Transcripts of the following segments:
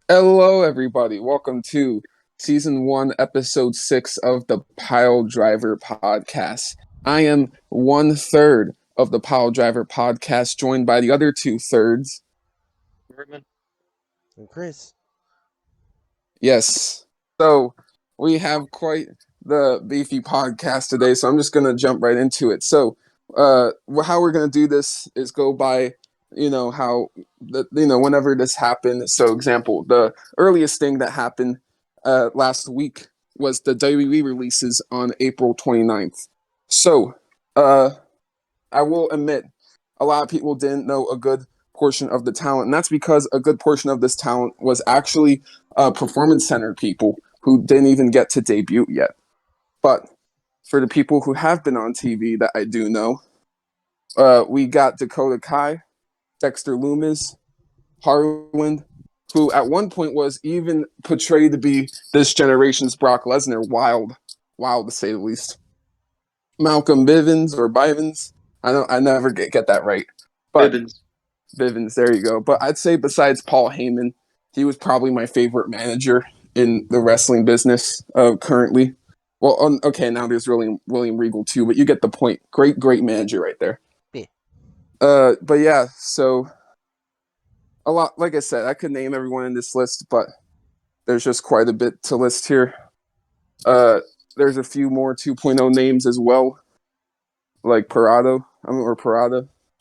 Hello, everybody. Welcome to Season 1, Episode 6 of the Piledriver Podcast. I am one third of the Piledriver Podcast, joined by the other two thirds. Bergman. And Chris. Yes. So, we have quite the beefy podcast today, so I'm just going to jump right into it. So, how we're going to do this is go by whenever this happened. So, example, the earliest thing that happened last week was the WWE releases on April 29th. So, I will admit, a lot of people didn't know a good portion of the talent, and that's because a good portion of this talent was actually performance center people who didn't even get to debut yet. But for the people who have been on TV that I do know, we got Dakota Kai, Dexter Lumis, Harland, who at one point was even portrayed to be this generation's Brock Lesnar. Wild to say the least. Malcolm Bivens. I never get that right. But Bivens, there you go. But I'd say besides Paul Heyman, he was probably my favorite manager in the wrestling business currently. Well, okay, now there's William Regal too, but you get the point. Great manager right there. Yeah. But yeah, so a lot. Like I said, I could name everyone in this list, but there's just quite a bit to list here. There's a few more 2.0 names as well, like Parada.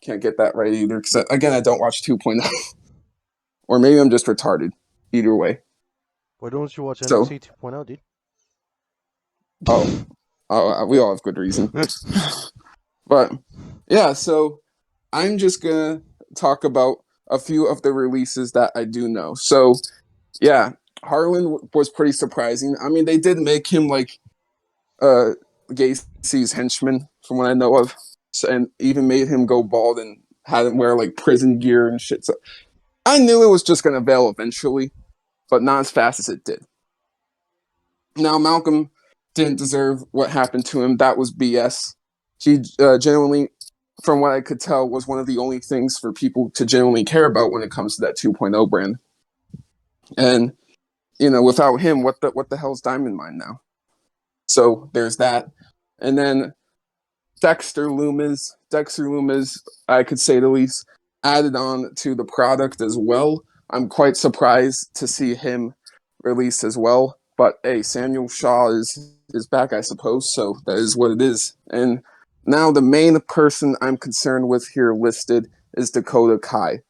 Can't get that right either. Because again, I don't watch 2.0, or maybe I'm just retarded. Either way. Why don't you watch So- NXT 2.0, dude? Oh, we all have good reason. But yeah, so I'm just gonna talk about a few of the releases that I do know. So yeah, Harlan was pretty surprising. I mean, they did make him like Gacy's henchman, from what I know of, and even made him go bald and had him wear like prison gear and shit. So I knew it was just gonna fail eventually, but not as fast as it did. Now Malcolm didn't deserve what happened to him. That was BS. He genuinely, from what I could tell, was one of the only things for people to genuinely care about when it comes to that 2.0 brand. And without him, what the hell's Diamond Mine now? So there's that. And then Dexter Lumis, I could say the least, added on to the product as well. I'm quite surprised to see him released as well. But hey, Samuel Shaw is back, I suppose, so that is what it is. And now the main person I'm concerned with here listed is Dakota Kai.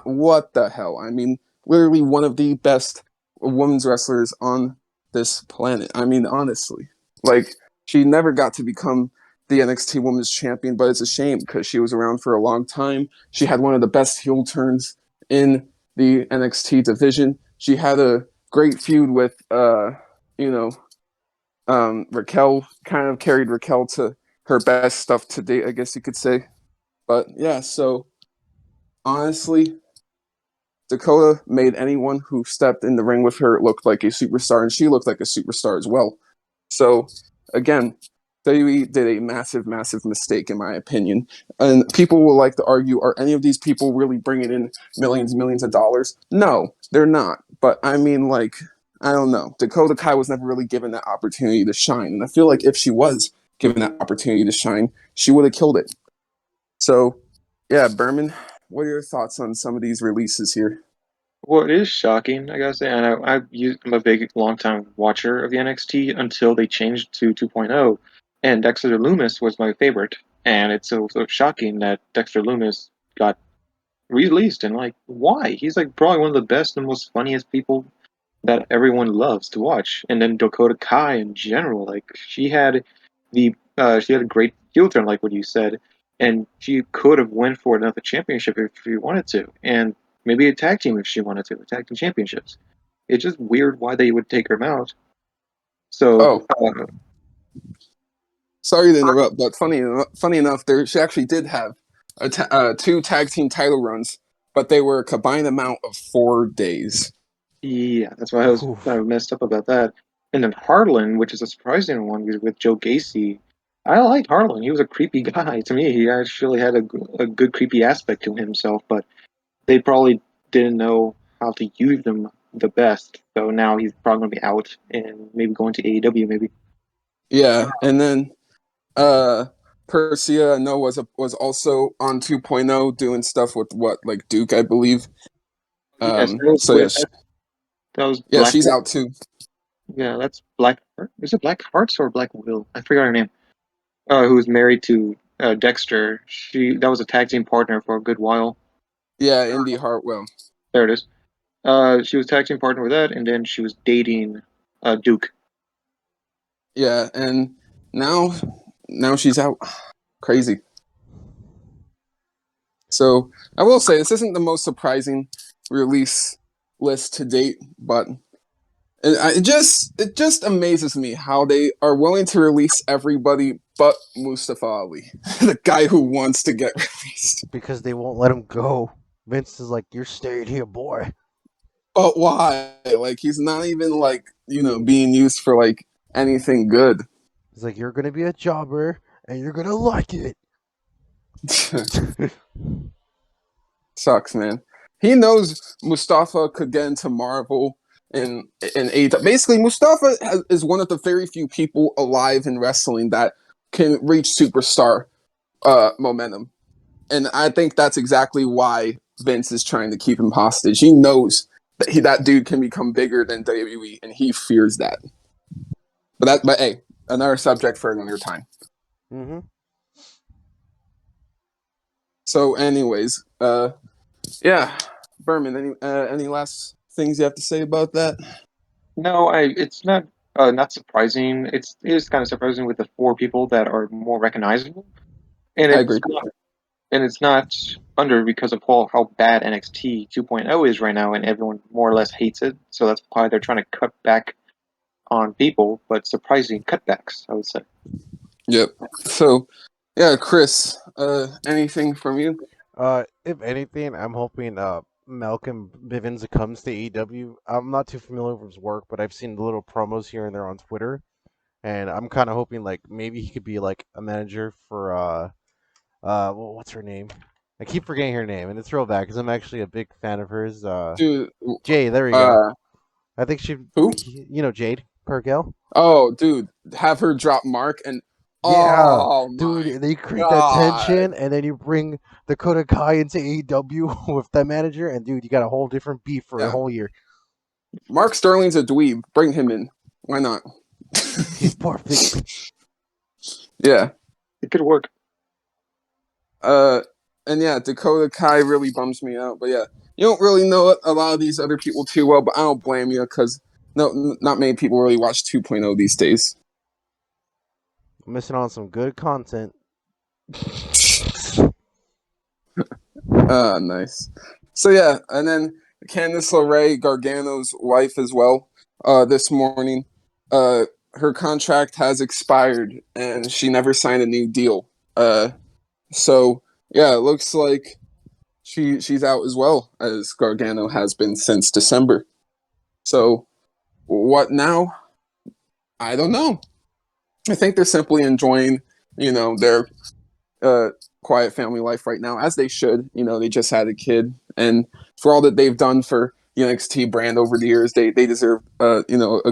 What the hell? I mean, literally one of the best women's wrestlers on this planet. I mean, honestly. Like, she never got to become the NXT Women's Champion, but it's a shame because she was around for a long time. She had one of the best heel turns in the NXT division. She had a great feud with, Raquel, kind of carried Raquel to her best stuff to date, I guess you could say. But yeah, so honestly, Dakota made anyone who stepped in the ring with her look like a superstar, and she looked like a superstar as well. So, again, WWE did a massive mistake, in my opinion. And people will like to argue, are any of these people really bringing in millions and millions of dollars? No, they're not. But I mean, like, I don't know. Dakota Kai was never really given that opportunity to shine. And I feel like if she was given that opportunity to shine, she would have killed it. So, yeah, Berman, what are your thoughts on some of these releases here? Well, it is shocking, I gotta say, and I'm a big, long-time watcher of the NXT until they changed to 2.0, and Dexter Lumis was my favorite, and it's so shocking that Dexter Lumis got released, and like, why? He's like probably one of the best and most funniest people that everyone loves to watch, and then Dakota Kai in general, like, she had a great heel turn, like what you said, and she could have went for another championship if she wanted to, and maybe a tag team if she wanted to, a tag team championships. It's just weird why they would take her out. So, Oh, sorry to interrupt, but funny enough, she actually did have two tag team title runs, but they were a combined amount of 4 days. yeah, that's why I was kind of messed up about that. And then Harlan, which is a surprising one with Joe Gacy. I liked Harlan. He was a creepy guy to me. He actually had a good creepy aspect to himself, but they probably didn't know how to use them the best. So now he's probably going to be out and maybe going to AEW maybe. Yeah, and then Persia, I know, was also on 2.0 doing stuff with like Duke, I believe. Yes, So yeah, that was yeah, Black. she's out too. Yeah, that's Black. Is it Black Hearts or Black Will? I forgot her name. Who was married to Dexter. That was a tag team partner for a good while. Yeah, Indy Hartwell. There it is. She was tag team partner with that, and then she was dating Duke. Yeah, and now she's out. Crazy. So I will say this isn't the most surprising release list to date, but it just amazes me how they are willing to release everybody but Mustafa Ali, the guy who wants to get released. Because they won't let him go. Vince is like, "You're staying here, boy." But why? Like he's not even like being used for like anything good. He's like, "You're gonna be a jobber, and you're gonna like it." Sucks, man. He knows Mustafa could get into Marvel in AEW. Basically, Mustafa is one of the very few people alive in wrestling that can reach superstar momentum, and I think that's exactly why Vince is trying to keep him hostage. He knows that that dude can become bigger than WWE, and he fears that. But hey, another subject for another time. Mm-hmm. So, anyways, yeah, Berman, any last things you have to say about that? No, it's not surprising. It is kind of surprising with the four people that are more recognizable, and I agree. it's not under because of how bad NXT 2.0 is right now, and everyone more or less hates it. So that's why they're trying to cut back on people, but surprising cutbacks, I would say. Yep. So, yeah, Chris, anything from you? If anything, I'm hoping Malcolm Bivens comes to AEW. I'm not too familiar with his work, but I've seen the little promos here and there on Twitter, and I'm kind of hoping like maybe he could be like a manager for what's her name? I keep forgetting her name, and it's real bad because I'm actually a big fan of hers. Dude, Jade, there we go. I think who? Jade Cargill. Oh, dude, have her drop Mark and Yeah, oh dude, my they create that god. tension, and then you bring Dakota Kai into AEW with that manager, and dude, you got a whole different beef for a Yeah. whole year. Mark Sterling's a dweeb. Bring him in. Why not? He's perfect. Yeah. It could work. And yeah, Dakota Kai really bums me out. But yeah, you don't really know a lot of these other people too well, but I don't blame you because not many people really watch 2.0 these days. Missing on some good content. Nice. So yeah, and then Candice LeRae, Gargano's wife as well, this morning, her contract has expired and she never signed a new deal. So yeah, it looks like she's out as well as Gargano has been since December. So what now? I don't know. I think they're simply enjoying, their uh, quiet family life right now, as they should. They just had a kid, and for all that they've done for the NXT brand over the years, they deserve, a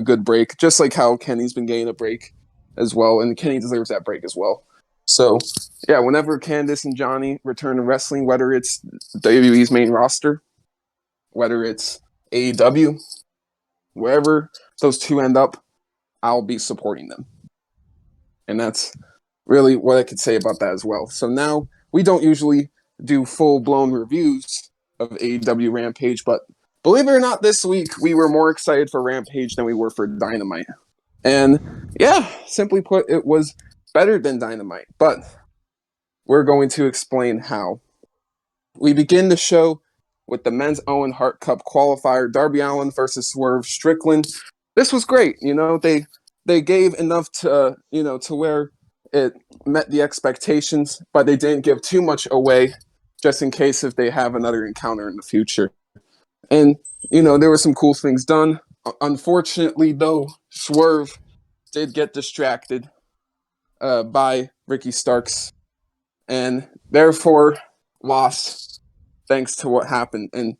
good break. Just like how Kenny's been getting a break as well, and Kenny deserves that break as well. So, yeah, whenever Candice and Johnny return to wrestling, whether it's WWE's main roster, whether it's AEW, wherever those two end up, I'll be supporting them. And that's really what I could say about that as well. So now we don't usually do full-blown reviews of AEW Rampage, but believe it or not, this week we were more excited for Rampage than we were for Dynamite. And yeah, simply put, it was better than Dynamite, but we're going to explain how. We begin the show with the men's Owen Hart Cup qualifier, Darby Allin versus Swerve Strickland. This was great. They gave enough to to where it met the expectations, but they didn't give too much away, just in case if they have another encounter in the future. And there were some cool things done. Unfortunately, though, Swerve did get distracted by Ricky Starks, and therefore lost thanks to what happened. And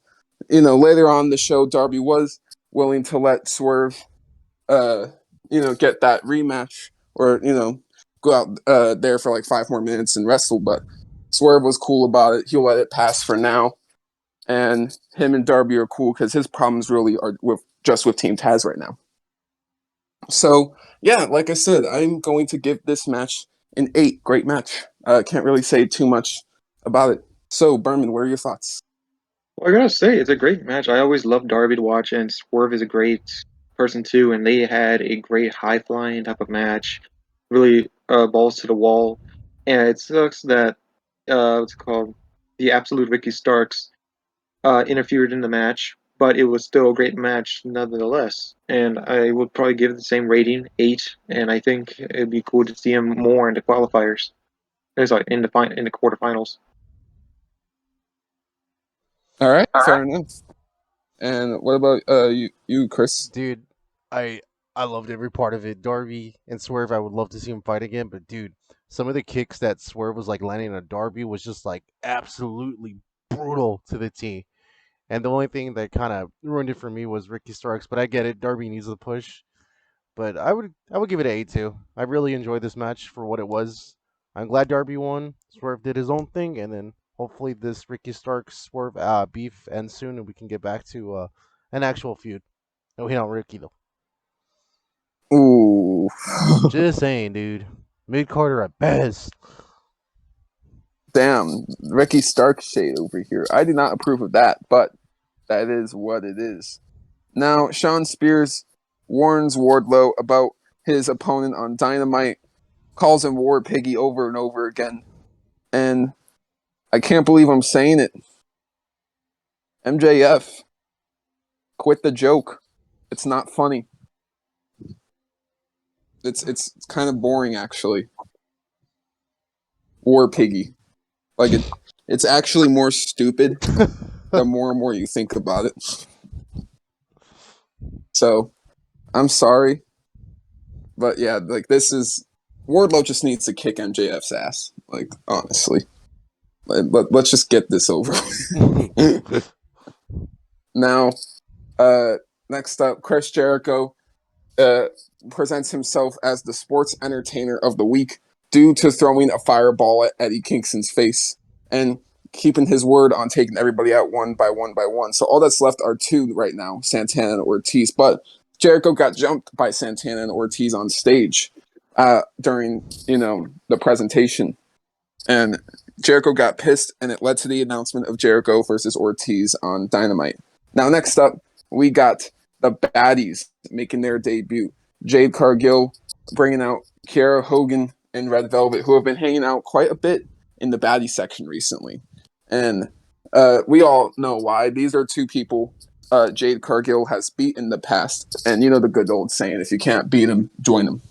later on in the show, Darby was willing to let Swerve, get that rematch or, go out there for like 5 more minutes and wrestle. But Swerve was cool about it. He'll let it pass for now. And him and Darby are cool because his problems really are with Team Taz right now. So, yeah, like I said, I'm going to give this match an 8. Great match. Can't really say too much about it. So, Berman, what are your thoughts? Well, I gotta say, it's a great match. I always love Darby to watch, and Swerve is a great person too. And they had a great high flying type of match, really balls to the wall. And it sucks that what's it called, the Absolute Ricky Starks interfered in the match, but it was still a great match nonetheless. And I would probably give it the same rating, 8. And I think it'd be cool to see him more in the qualifiers. Sorry, in the quarterfinals. All right, fair enough. And what about you, Chris? Dude, I I loved every part of it. Darby and Swerve, I would love to see him fight again, but dude, some of the kicks that Swerve was like landing on Darby was just like absolutely brutal to the T. And the only thing that kind of ruined it for me was Ricky Starks, but I get it. Darby needs the push, but I would give it an 8 too. I really enjoyed this match for what it was. I'm glad Darby won. Swerve did his own thing, and then hopefully this Ricky Starks Swerve beef ends soon, and we can get back to an actual feud. No, he not Ricky though. Ooh, Just saying, dude. Mid Carter at best. damn, Ricky Stark shade over here. I do not approve of that, but that is what it is. Now, Sean Spears warns Wardlow about his opponent on Dynamite, calls him War Piggy over and over again, and I can't believe I'm saying it. MJF, quit the joke. It's not funny. It's kind of boring actually. War Piggy. Like it's actually more stupid the more and more you think about it. So, I'm sorry. But yeah, like this is Wardlow just needs to kick MJF's ass. Like, honestly. Let's just get this over. Now, next up, Chris Jericho presents himself as the sports entertainer of the week due to throwing a fireball at Eddie Kingston's face and keeping his word on taking everybody out one by one by one. So all that's left are 2 right now, Santana and Ortiz. But Jericho got jumped by Santana and Ortiz on stage during, the presentation. And Jericho got pissed, and it led to the announcement of Jericho versus Ortiz on Dynamite. Now, next up, we got the baddies making their debut. Jade Cargill bringing out Kiera Hogan and Red Velvet, who have been hanging out quite a bit in the baddie section recently. And we all know why. These are 2 people Jade Cargill has beat in the past. And you know the good old saying, if you can't beat them, join them.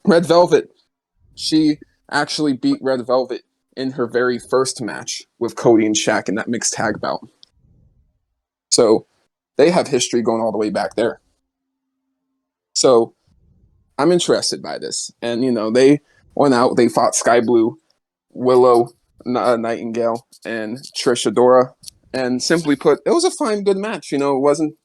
Red Velvet, she actually beat Red Velvet in her very first match with Cody and Shaq in that mixed tag bout. So they have history going all the way back there. So I'm interested by this. And, they went out, they fought Sky Blue, Willow, Nightingale, and Trish Adora. And simply put, it was a fine, good match. It wasn't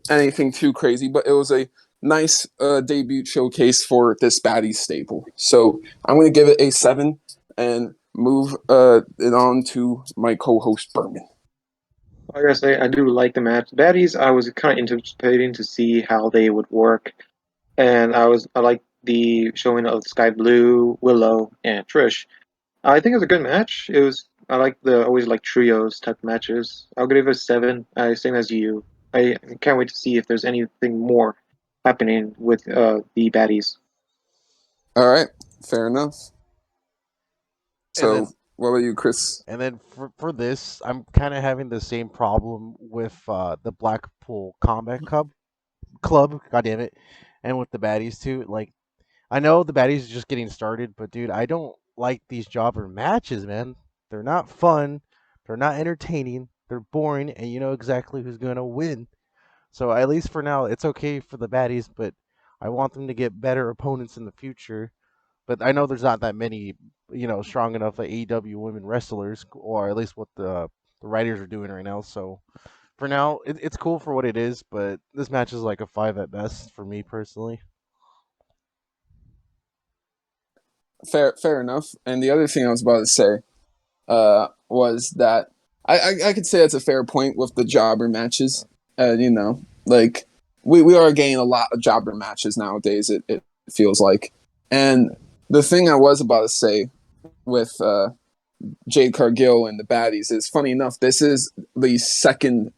anything too crazy, but it was a nice debut showcase for this baddie staple. So I'm going to give it a 7 and move it on to my co-host Berman. I gotta say, I do like the match. Baddies, I was kind of anticipating to see how they would work, and I like the showing of Sky Blue, Willow, and Trish. I think it was a good match. I like the always like trios type matches. I'll give it a 7. Same as you. I can't wait to see if there's anything more happening with the baddies. All right, fair enough. And So, then what about you, Chris? and then for this, I'm kind of having the same problem with the Blackpool Combat Club. God damn it, and with the baddies too. Like I know the baddies are just getting started, but dude, I don't like these jobber matches, man. They're not fun. They're not entertaining. They're boring, and you know exactly who's gonna win. So at least for now, it's okay for the baddies, but I want them to get better opponents in the future. But I know there's not that many, strong enough AEW women wrestlers, or at least what the the writers are doing right now. So for now, it's cool for what it is, but this match is like a 5 at best for me personally. Fair enough. And the other thing I was about to say was that I could say that's a fair point with the jobber matches. Like we are getting a lot of jobber matches nowadays. It feels like, and the thing I was about to say with Jade Cargill and the baddies is funny enough. This is the second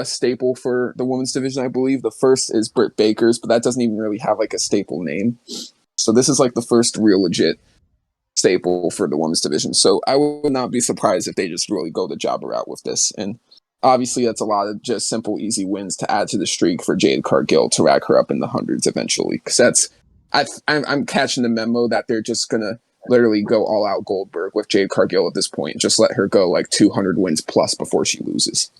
staple for the women's division, I believe. The first is Britt Baker's, but that doesn't even really have like a staple name. So this is like the first real legit staple for the women's division. So I would not be surprised if they just really go the jobber route with this. And obviously, that's a lot of just simple, easy wins to add to the streak for Jade Cargill to rack her up in the hundreds eventually. Because I'm catching the memo that they're just gonna literally go all out Goldberg with Jade Cargill at this point. Just let her go like 200 wins plus before she loses.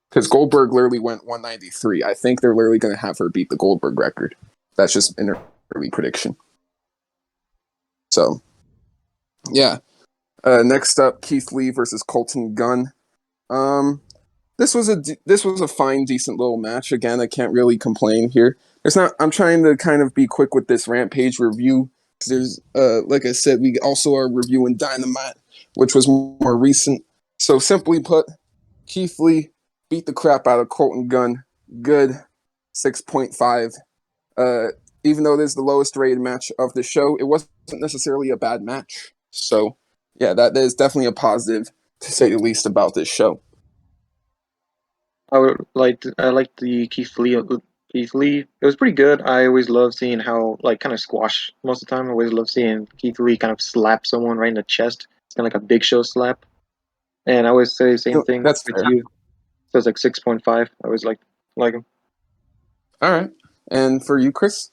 Because Goldberg literally went 193. I think they're literally going to have her beat the Goldberg record. That's just an early prediction. So, yeah. Next up, Keith Lee versus Colton Gunn. This was a fine, decent little match. Again, I can't really complain here. I'm trying to kind of be quick with this Rampage review because there's, like I said, we also are reviewing Dynamite, which was more recent. So simply put, Keith Lee beat the crap out of Colton Gunn. Good, 6.5. Even though it is the lowest rated match of the show, it wasn't necessarily a bad match. So, yeah, that is definitely a positive, to say the least, about this show. I liked the Keith Lee. Keith Lee, it was pretty good. I always love seeing how kind of squash most of the time. I always love seeing Keith Lee kind of slap someone right in the chest. It's kind of like a Big Show slap. And I always say the same thing That's with fair. you. So it's like 6.5. I always like him. All right. And for you, Chris?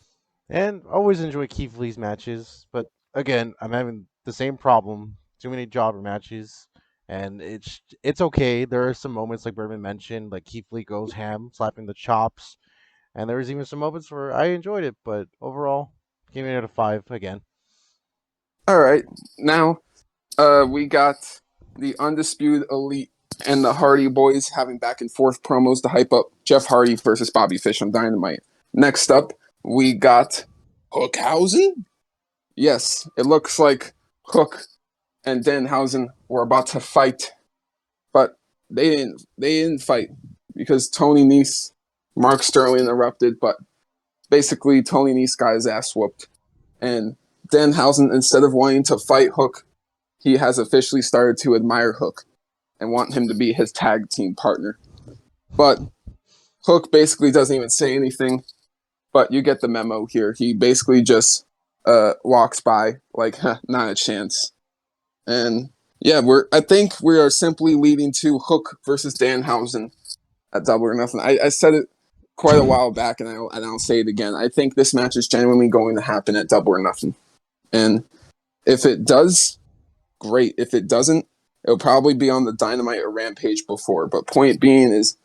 And I always enjoy Keith Lee's matches, but again, I'm having the same problem. Too many jobber matches, and it's okay. There are some moments like Berman mentioned, like Keith Lee goes ham, slapping the chops, and there was even some moments where I enjoyed it. But overall, giving it a 5 again. All right. Now, we got the Undisputed Elite and the Hardy Boys having back and forth promos to hype up Jeff Hardy versus Bobby Fish on Dynamite. Next up, we got Hookhausen? Yes, it looks like Hook and Danhausen were about to fight, but they didn't fight because Tony Nese, Mark Sterling interrupted, but basically Tony Nese got his ass whooped. And Danhausen, instead of wanting to fight Hook, he has officially started to admire Hook and want him to be his tag team partner. But Hook basically doesn't even say anything, but you get the memo here. He basically just walks by like, not a chance. And yeah, I think we are simply leading to Hook versus Danhausen at Double or Nothing. I said it quite a while back, and I'll say it again. I think this match is genuinely going to happen at Double or Nothing. And if it does, great. If it doesn't, it'll probably be on the Dynamite or Rampage before. But point being is,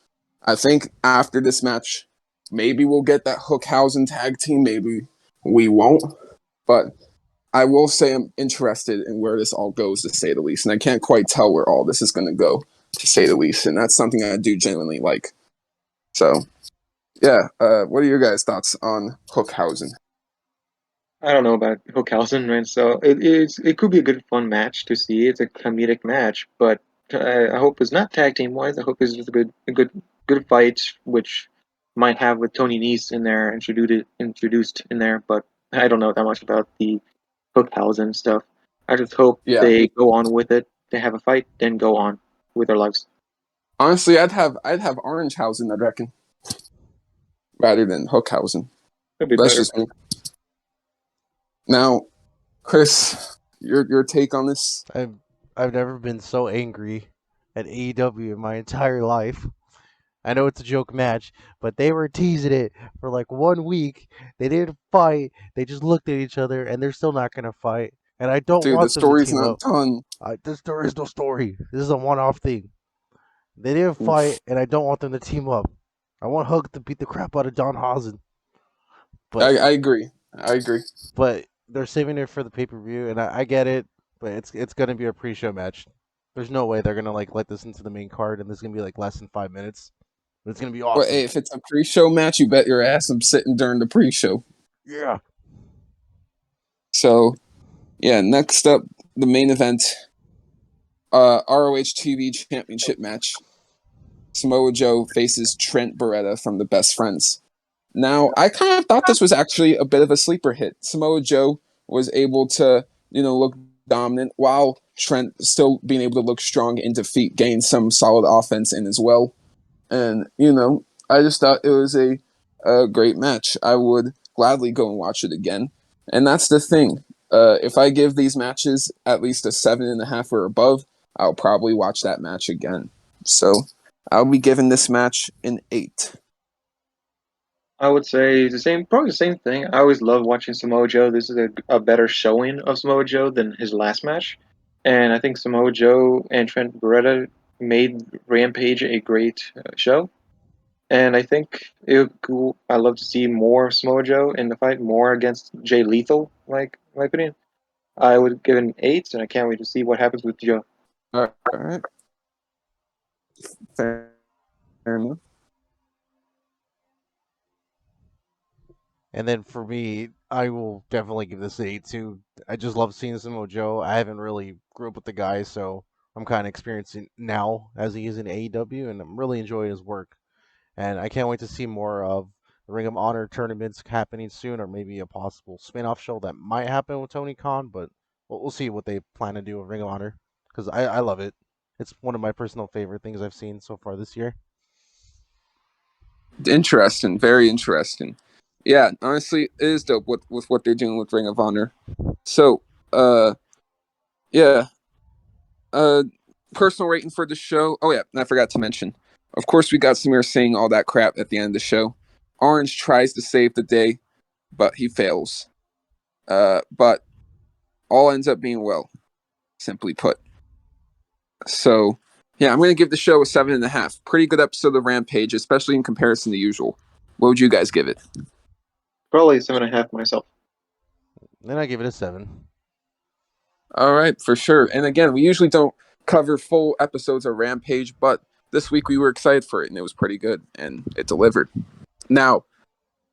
I think after this match, maybe we'll get that Hookhausen tag team. Maybe we won't. But I will say I'm interested in where this all goes, to say the least. And I can't quite tell where all this is going to go, to say the least. And that's something I do genuinely like. So, yeah. What are your guys' thoughts on Hookhausen? I don't know about Hookhausen, right? So it could be a good fun match to see. It's a comedic match, but I hope it's not tag team wise. I hope it's just a good fight, which might have with Tony Nese in there introduced in there. But I don't know that much about the Hookhausen stuff. I just hope Yeah. they go on with it. They have a fight, then go on with their lives. Honestly, I'd have Orangehausen, I reckon, rather than Hookhausen. That'd be That's better. just me. Now, Chris, your take on this? I've never been so angry at AEW in my entire life. I know it's a joke match, but they were teasing it for like 1 week. They didn't fight. They just looked at each other, and they're still not gonna fight. And I don't Dude, the want them to story's team not up. done. There is no story. This is a one-off thing. They didn't fight, and I don't want them to team up. I want Hook to beat the crap out of John Hausen. But I agree. but they're saving it for the pay-per-view, and I get it. But it's gonna be a pre-show match. There's no way they're gonna like let this into the main card, and this is gonna be like less than 5 minutes. But it's gonna be Well, awesome. hey, if it's a pre-show match, you bet your ass I'm sitting during the pre-show. Yeah. So, yeah, next up, the main event, ROH TV Championship match. Samoa Joe faces Trent Beretta from the Best Friends. Now, I kind of thought this was actually a bit of a sleeper hit. Samoa Joe was able to, look dominant while Trent still being able to look strong in defeat, gain some solid offense in as well. And, I just thought it was a great match. I would gladly go and watch it again. And that's the thing. If I give these matches at least a 7.5 or above, I'll probably watch that match again. So I'll be giving this match an 8. I would say probably the same thing. I always love watching Samoa Joe. This is a better showing of Samoa Joe than his last match. And I think Samoa Joe and Trent Beretta made Rampage a great show. And I think it would be cool. I love to see more Samoa Joe in the fight, more against Jay Lethal, like in my opinion. I would give it an 8, and I can't wait to see what happens with Joe. All right. Fair enough. And then for me, I will definitely give this an 8 too. I just love seeing Samoa Joe. I haven't really grew up with the guy, so I'm kind of experiencing now as he is in AEW, and I'm really enjoying his work. And I can't wait to see more of the Ring of Honor tournaments happening soon, or maybe a possible spin-off show that might happen with Tony Khan. But we'll see what they plan to do with Ring of Honor, because I love it. It's one of my personal favorite things I've seen so far this year. Interesting. Very interesting. Yeah, honestly, it is dope with what they're doing with Ring of Honor. So, yeah. Personal rating for the show. Oh, yeah, and I forgot to mention. Of course, we got Samir saying all that crap at the end of the show. Orange tries to save the day, but he fails. But all ends up being well, simply put. So, yeah, I'm going to give the show a 7.5. Pretty good episode of Rampage, especially in comparison to usual. What would you guys give it? Probably 7.5 myself. Then I give it a 7. All right, for sure. And again, we usually don't cover full episodes of Rampage, but this week we were excited for it, and it was pretty good, and it delivered. Now,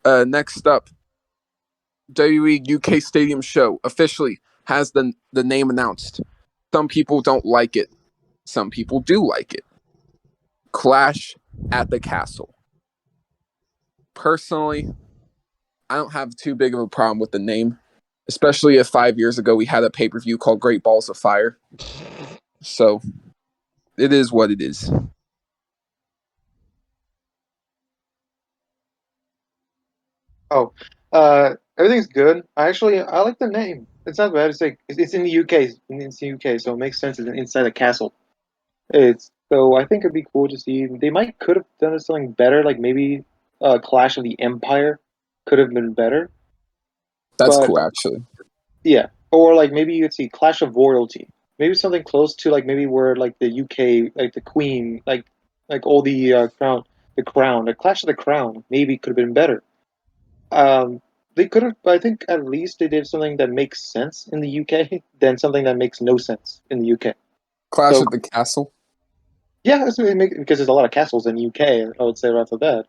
next up, WWE UK Stadium Show officially has the name announced. Some people don't like it. Some people do like it. Clash at the Castle. Personally, I don't have too big of a problem with the name, especially if 5 years ago we had a pay-per-view called Great Balls of Fire. So, it is what it is. Oh, everything's good. I like the name. It's not bad. It's in the UK. It's in the UK, so it makes sense. It's inside a castle. I think it'd be cool to see. They could have done something better, like maybe Clash of the Empire could have been better. That's But cool, actually. yeah, or like maybe you'd see Clash of Royalty. Maybe something close to like maybe where like the UK, like the Queen, like all the crown, the Clash of the Crown. Maybe could have been better. They could have. I think at least they did something that makes sense in the UK than something that makes no sense in the UK. Clash So at the Castle. yeah, that's what because there's a lot of castles in the UK. I would say right off the bat.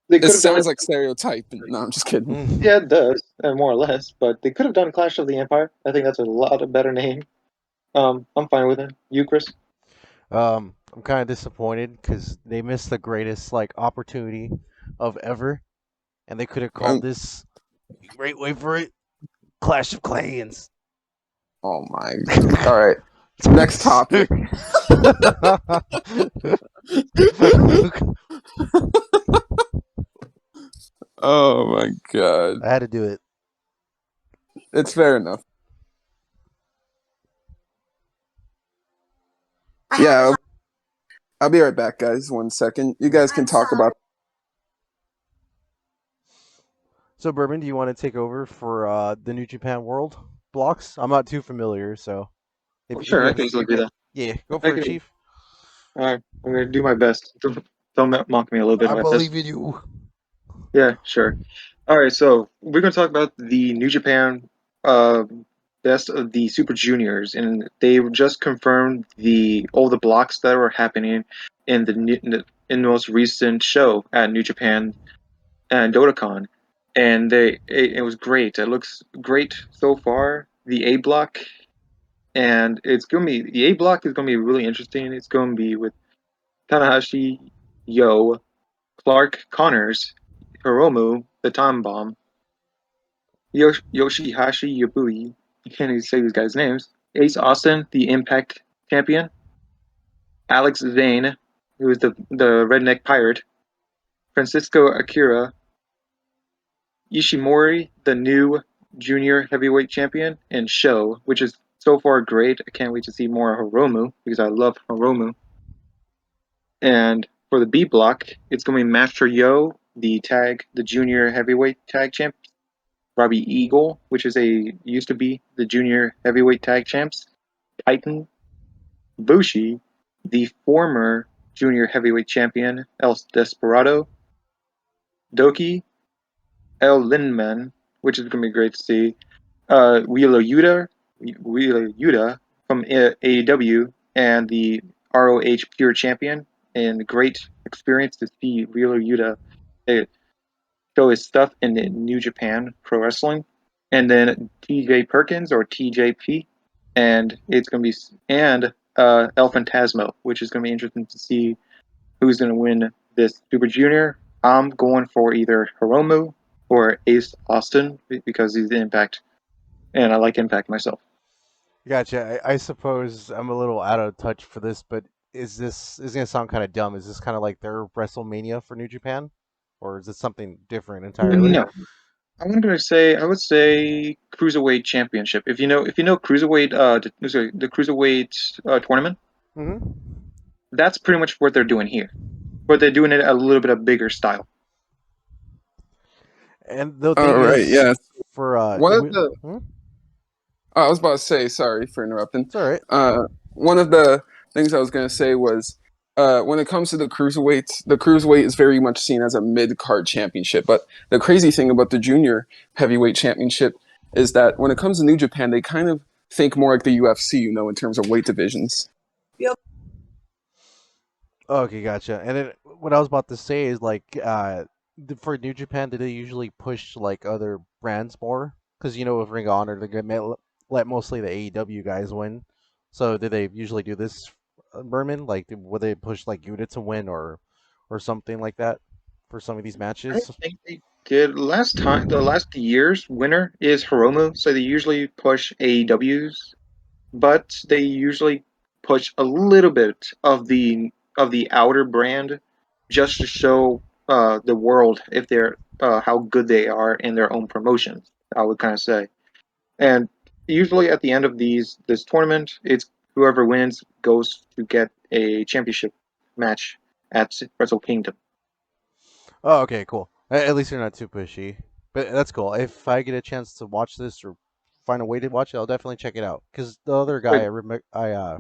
They It could have done it. sounds like stereotype. No, I'm just kidding. Yeah, it does, more or less. But they could have done Clash of the Empire. I think that's a lot better name. I'm fine with it. You, Chris? I'm kind of disappointed because they missed the greatest like opportunity of ever, and they could have called this. Great way for it. Clash of Clans. Oh my. All right. Next topic. Oh my god. I had to do it. It's fair enough. Yeah, I'll be right back, guys. 1 second. You guys can talk about. So, Bourbon, do you want to take over for the New Japan World blocks? I'm not too familiar, so if Sure, you I have, can easily do that. yeah, go I for it, can. Chief. All right, I'm gonna do my best. Don't mock me a little bit I about this. believe in you. Yeah, sure. All right, so we're gonna talk about the New Japan best of the Super Juniors, and they just confirmed all the blocks that were happening in the most recent show at New Japan and Dotacon, and it was great. It looks great so far. The A block, and the A block is gonna be really interesting. It's gonna be with Tanahashi, Yo, Clark Connors, Hiromu, the Time Bomb, Yoshihashi Yabui. I can't even say these guys' names. Ace Austin, the Impact champion. Alex Zane, who is the redneck pirate. Francisco Akira. Ishimori, the new junior heavyweight champion. And Sho, which is so far great. I can't wait to see more of Hiromu because I love Hiromu. And for the B block, it's going to be Master Yo, the junior heavyweight tag champ. Robbie Eagle, which used to be the junior heavyweight tag champs. Titan Bushi, the former junior heavyweight champion. El Desperado. Doki, El Linman, which is going to be great to see. Wheeler Yuta from AEW and the ROH Pure Champion. And great experience to see Wheeler Yuta show his stuff in the New Japan Pro Wrestling. And then TJ Perkins or TJP. And it's going to be El Phantasmo, which is going to be interesting to see who's going to win this Super Junior. I'm going for either Hiromu or Ace Austin because he's the Impact, and I like Impact myself. Gotcha. I suppose I'm a little out of touch for this, but is gonna sound kind of dumb? Is this kind of like their WrestleMania for New Japan, or is it something different entirely? No, I would say Cruiserweight Championship. If you know Cruiserweight, the Cruiserweight tournament, Mm-hmm. that's pretty much what they're doing here, but they're doing it a little bit of bigger style. And the All thing right, is, yeah. for One of the hmm? I was about to say, sorry for interrupting. It's all right. One of the things I was going to say was when it comes to the cruiserweight is very much seen as a mid card championship. But the crazy thing about the junior heavyweight championship is that when it comes to New Japan, they kind of think more like the UFC, in terms of weight divisions. Okay, gotcha. And then what I was about to say is like, for New Japan, do they usually push like other brands more? Because with Ring of Honor, they're gonna let mostly the AEW guys win. So do they usually do this, Berman? Like, would they push like Yuta to win or something like that for some of these I don't matches? think they did the last year's winner is Hiromu, so they usually push AEW's, but they usually push a little bit of the outer brand just to show the world if they're how good they are in their own promotions. I would kind of say, and usually at the end of this tournament, it's whoever wins goes to get a championship match at Wrestle Kingdom. Oh, okay, cool. At least you're not too pushy, but that's cool. If I get a chance to watch this or find a way to watch it, I'll definitely check it out. Because the other guy I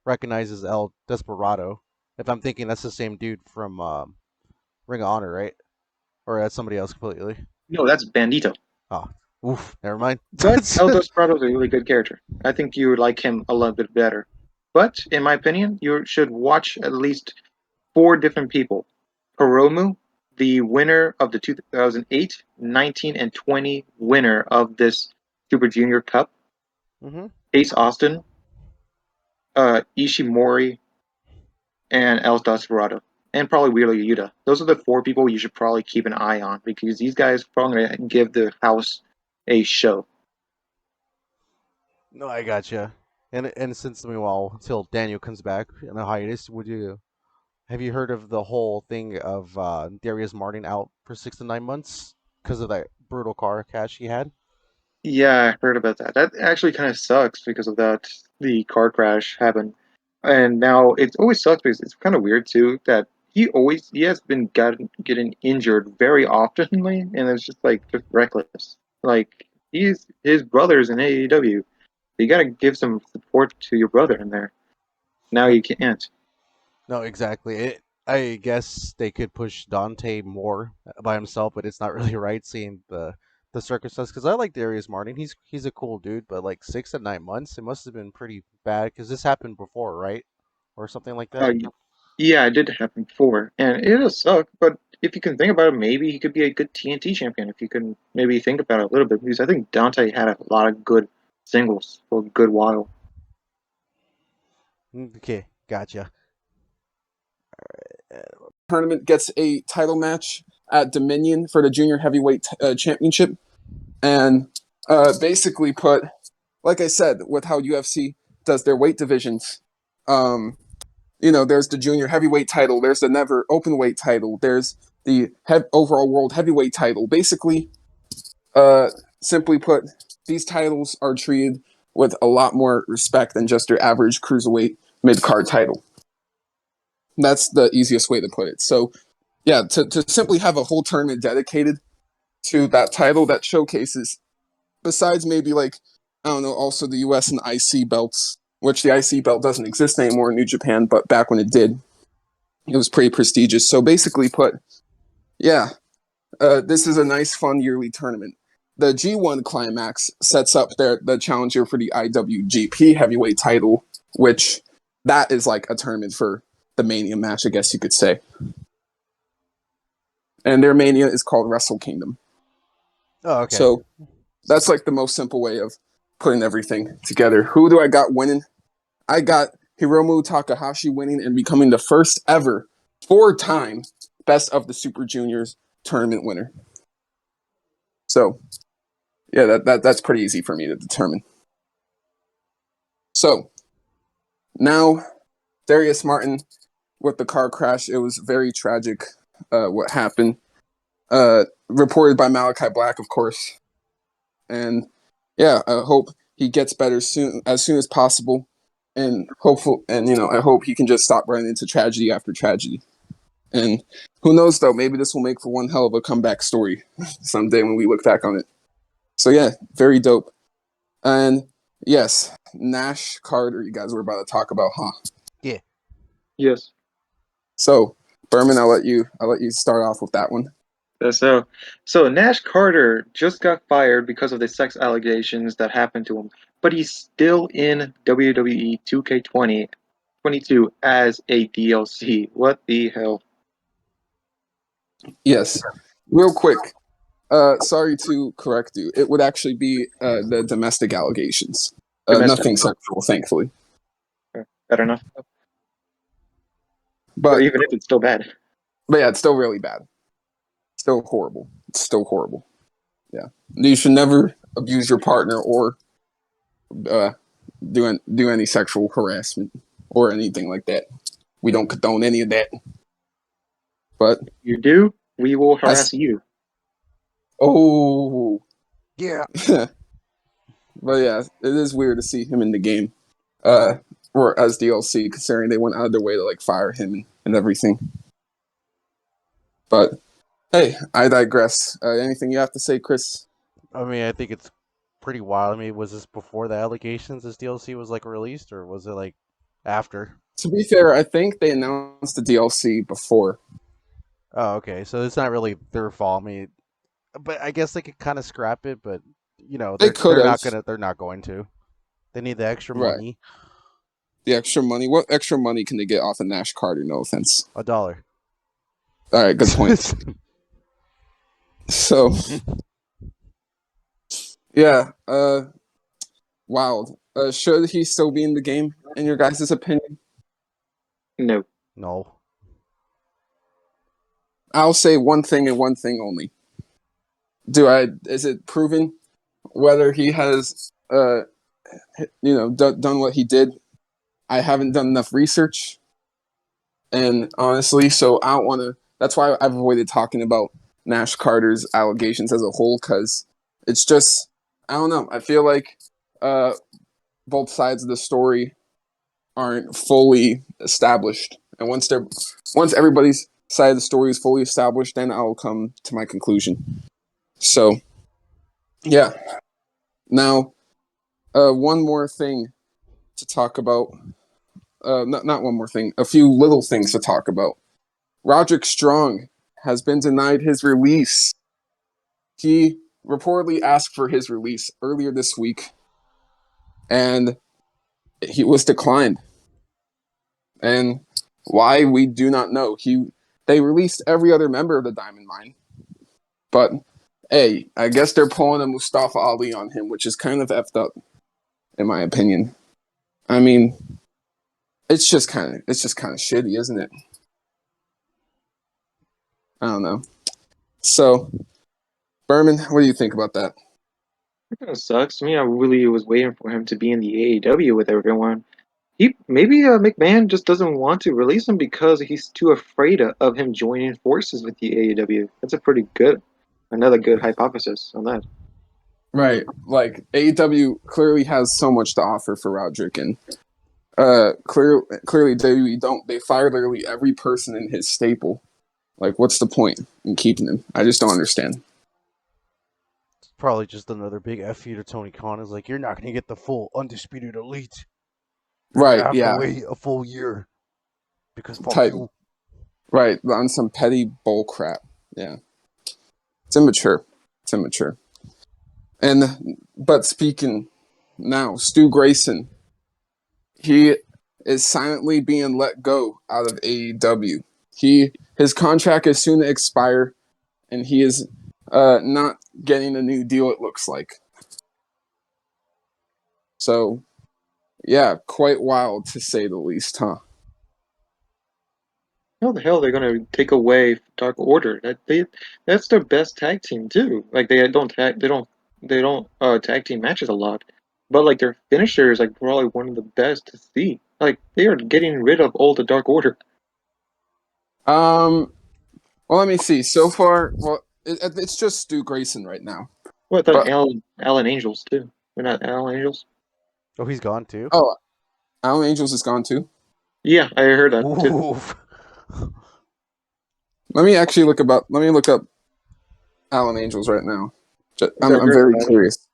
recognize is El Desperado. If I'm thinking that's the same dude from Ring of Honor, right? Or that's somebody else completely. No, that's Bandito. Oh, oof, never mind. But El Desperado is a really good character. I think you would like him a little bit better. But in my opinion, you should watch at least four different people. Hiromu, the winner of the 2008, 19, and 20 winner of this Super Junior Cup. Mm-hmm. Ace Austin, Ishimori, and El Desperado. And probably Wheeler Yuta. Those are the four people you should probably keep an eye on because these guys are probably going to give the house a show. No, I gotcha. And since meanwhile, until Daniel comes back in a hiatus, have you heard of the whole thing of Darius Martin out for 6 to 9 months because of that brutal car crash he had? Yeah, I heard about that. That actually kind of sucks because of that. The car crash happened, and now it always sucks because it's kind of weird too that he has been getting injured very oftenly, and it's just reckless. Like his brother's in AEW. You got to give some support to your brother in there. Now No, you can't. no, exactly. I guess they could push Dante more by himself, but it's not really right seeing the the circumstances, because I like Darius Martin. He's a cool dude, but like 6 to 9 months, it must have been pretty bad because this happened before, right, or something like that. Uh, yeah, it did happen before, and it does suck. But if you can think about it, maybe he could be a good TNT champion if you can maybe think about it a little bit. Because I think Dante had a lot of good singles for a good while. Okay, gotcha. Tournament gets a title match at Dominion for the junior heavyweight championship, and basically put, like I said, with how UFC does their weight divisions. There's the junior heavyweight title, there's the never open weight title, there's the overall world heavyweight title. Basically, simply put, these titles are treated with a lot more respect than just your average cruiserweight mid-card title. That's the easiest way to put it. So, yeah, to simply have a whole tournament dedicated to that title that showcases, besides maybe like, I don't know, also the US and IC belts, which the IC belt doesn't exist anymore in New Japan, but back when it did, it was pretty prestigious. So basically put, yeah, this is a nice, fun yearly tournament. The G1 Climax sets up the challenger for the IWGP heavyweight title, which that is like a tournament for the Mania match, I guess you could say. And their Mania is called Wrestle Kingdom. Oh, okay. So that's like the most simple way of putting everything together. Who do I got winning? I got Hiromu Takahashi winning and becoming the first ever 4-time Best of the Super Juniors tournament winner. So, yeah, that's pretty easy for me to determine. So, now, Darius Martin with the car crash. It was very tragic what happened. Reported by Malachi Black, of course. And, yeah, I hope he gets better as soon as possible. And I hope he can just stop running into tragedy after tragedy. And who knows, though, maybe this will make for one hell of a comeback story someday when we look back on it. So, yeah, very dope. And, yes, Nash Carter, you guys were about to talk about, huh? Yeah. Yes. So, Berman, I'll let you start off with that one. So Nash Carter just got fired because of the sex allegations that happened to him, but he's still in WWE 2K22 as a DLC. What the hell? Yes. Real quick, sorry to correct you. It would actually be the domestic allegations. Domestic. Nothing sexual, thankfully. Better enough. But even if it's still bad. But yeah, it's still really bad. Still horrible. It's still horrible. Yeah. You should never abuse your partner or do any sexual harassment or anything like that. We don't condone any of that. But if you do, we will harass you. Oh. Yeah. But yeah, it is weird to see him in the game. Or as DLC, considering they went out of their way to like fire him and everything. But hey, I digress. Anything you have to say, Chris? I mean, I think it's pretty wild. I mean, was this before the allegations this DLC was like released, or was it like after? To be fair, I think they announced the DLC before. Oh, okay. So it's not really their fault. I mean, but I guess they could kind of scrap it, but they're not going to. They need the extra money. The extra money. What extra money can they get off of Nash Carter? No offense. $1. All right, good point. So, yeah, wild. Should he still be in the game, in your guys' opinion? No. I'll say one thing and one thing only. Is it proven whether he has, done what he did? I haven't done enough research, and honestly, so I don't want to. That's why I've avoided talking about Nash Carter's allegations as a whole, because it's just, I don't know. I feel like both sides of the story aren't fully established, and once everybody's side of the story is fully established, then I'll come to my conclusion. So, yeah. Now, one more thing to talk about. Not one more thing. A few little things to talk about. Roderick Strong has been denied his release. He reportedly asked for his release earlier this week, and he was declined. And why, we do not know. They released every other member of the Diamond Mine, but hey, I guess they're pulling a Mustafa Ali on him, which is kind of effed up, in my opinion. I mean, it's just kind of shitty, isn't it? I don't know. So, Berman, what do you think about that? It kind of sucks to me. I really was waiting for him to be in the AEW with everyone. Maybe McMahon just doesn't want to release him because he's too afraid of him joining forces with the AEW. That's another good hypothesis on that. Right. Like, AEW clearly has so much to offer for Roderick, and clearly they fired literally every person in his staple. Like, what's the point in keeping him? I just don't understand. It's probably just another big F you to Tony Khan. Is like, you're not going to get the full Undisputed Elite. You're Right, gonna have yeah. to wait a full year. Because fuck Type. you. Right, on some petty bull crap. Yeah. It's immature. But speaking now, Stu Grayson, he is silently being let go out of AEW. His contract is soon to expire, and he is not getting a new deal, it looks like. So, yeah, quite wild to say the least, huh? How the hell they're gonna take away Dark Order? That's their best tag team too. Like they don't tag team matches a lot, but like their finisher is like probably one of the best to see. Like they are getting rid of all the Dark Order. Well, let me see. So far, it's just Stu Grayson right now. Well, I thought But Alan Angels too. They're not Alan Angels. Oh, he's gone too? oh, Alan Angels is gone too. Yeah, I heard that too. Oof. Let me look up Alan Angels right now. I I'm heard very about it. curious.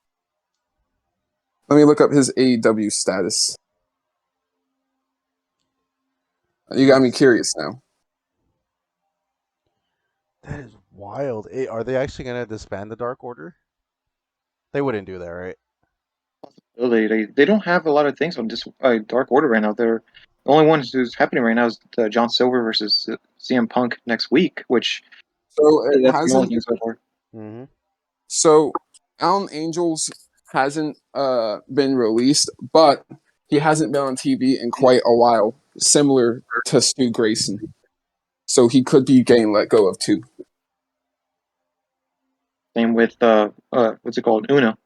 Let me look up his AEW status. You got me curious now. That is wild. Are they actually going to disband the Dark Order? They wouldn't do that, right? They don't have a lot of things on this Dark Order right now. The only one who's happening right now is the John Silver versus CM Punk next week, which So it that's the only hasn't. thing so far. Mm-hmm. So Alan Angels hasn't been released, but he hasn't been on TV in quite a while, similar to Stu Grayson. So he could be getting let go of too. Same with what's it called, Uno.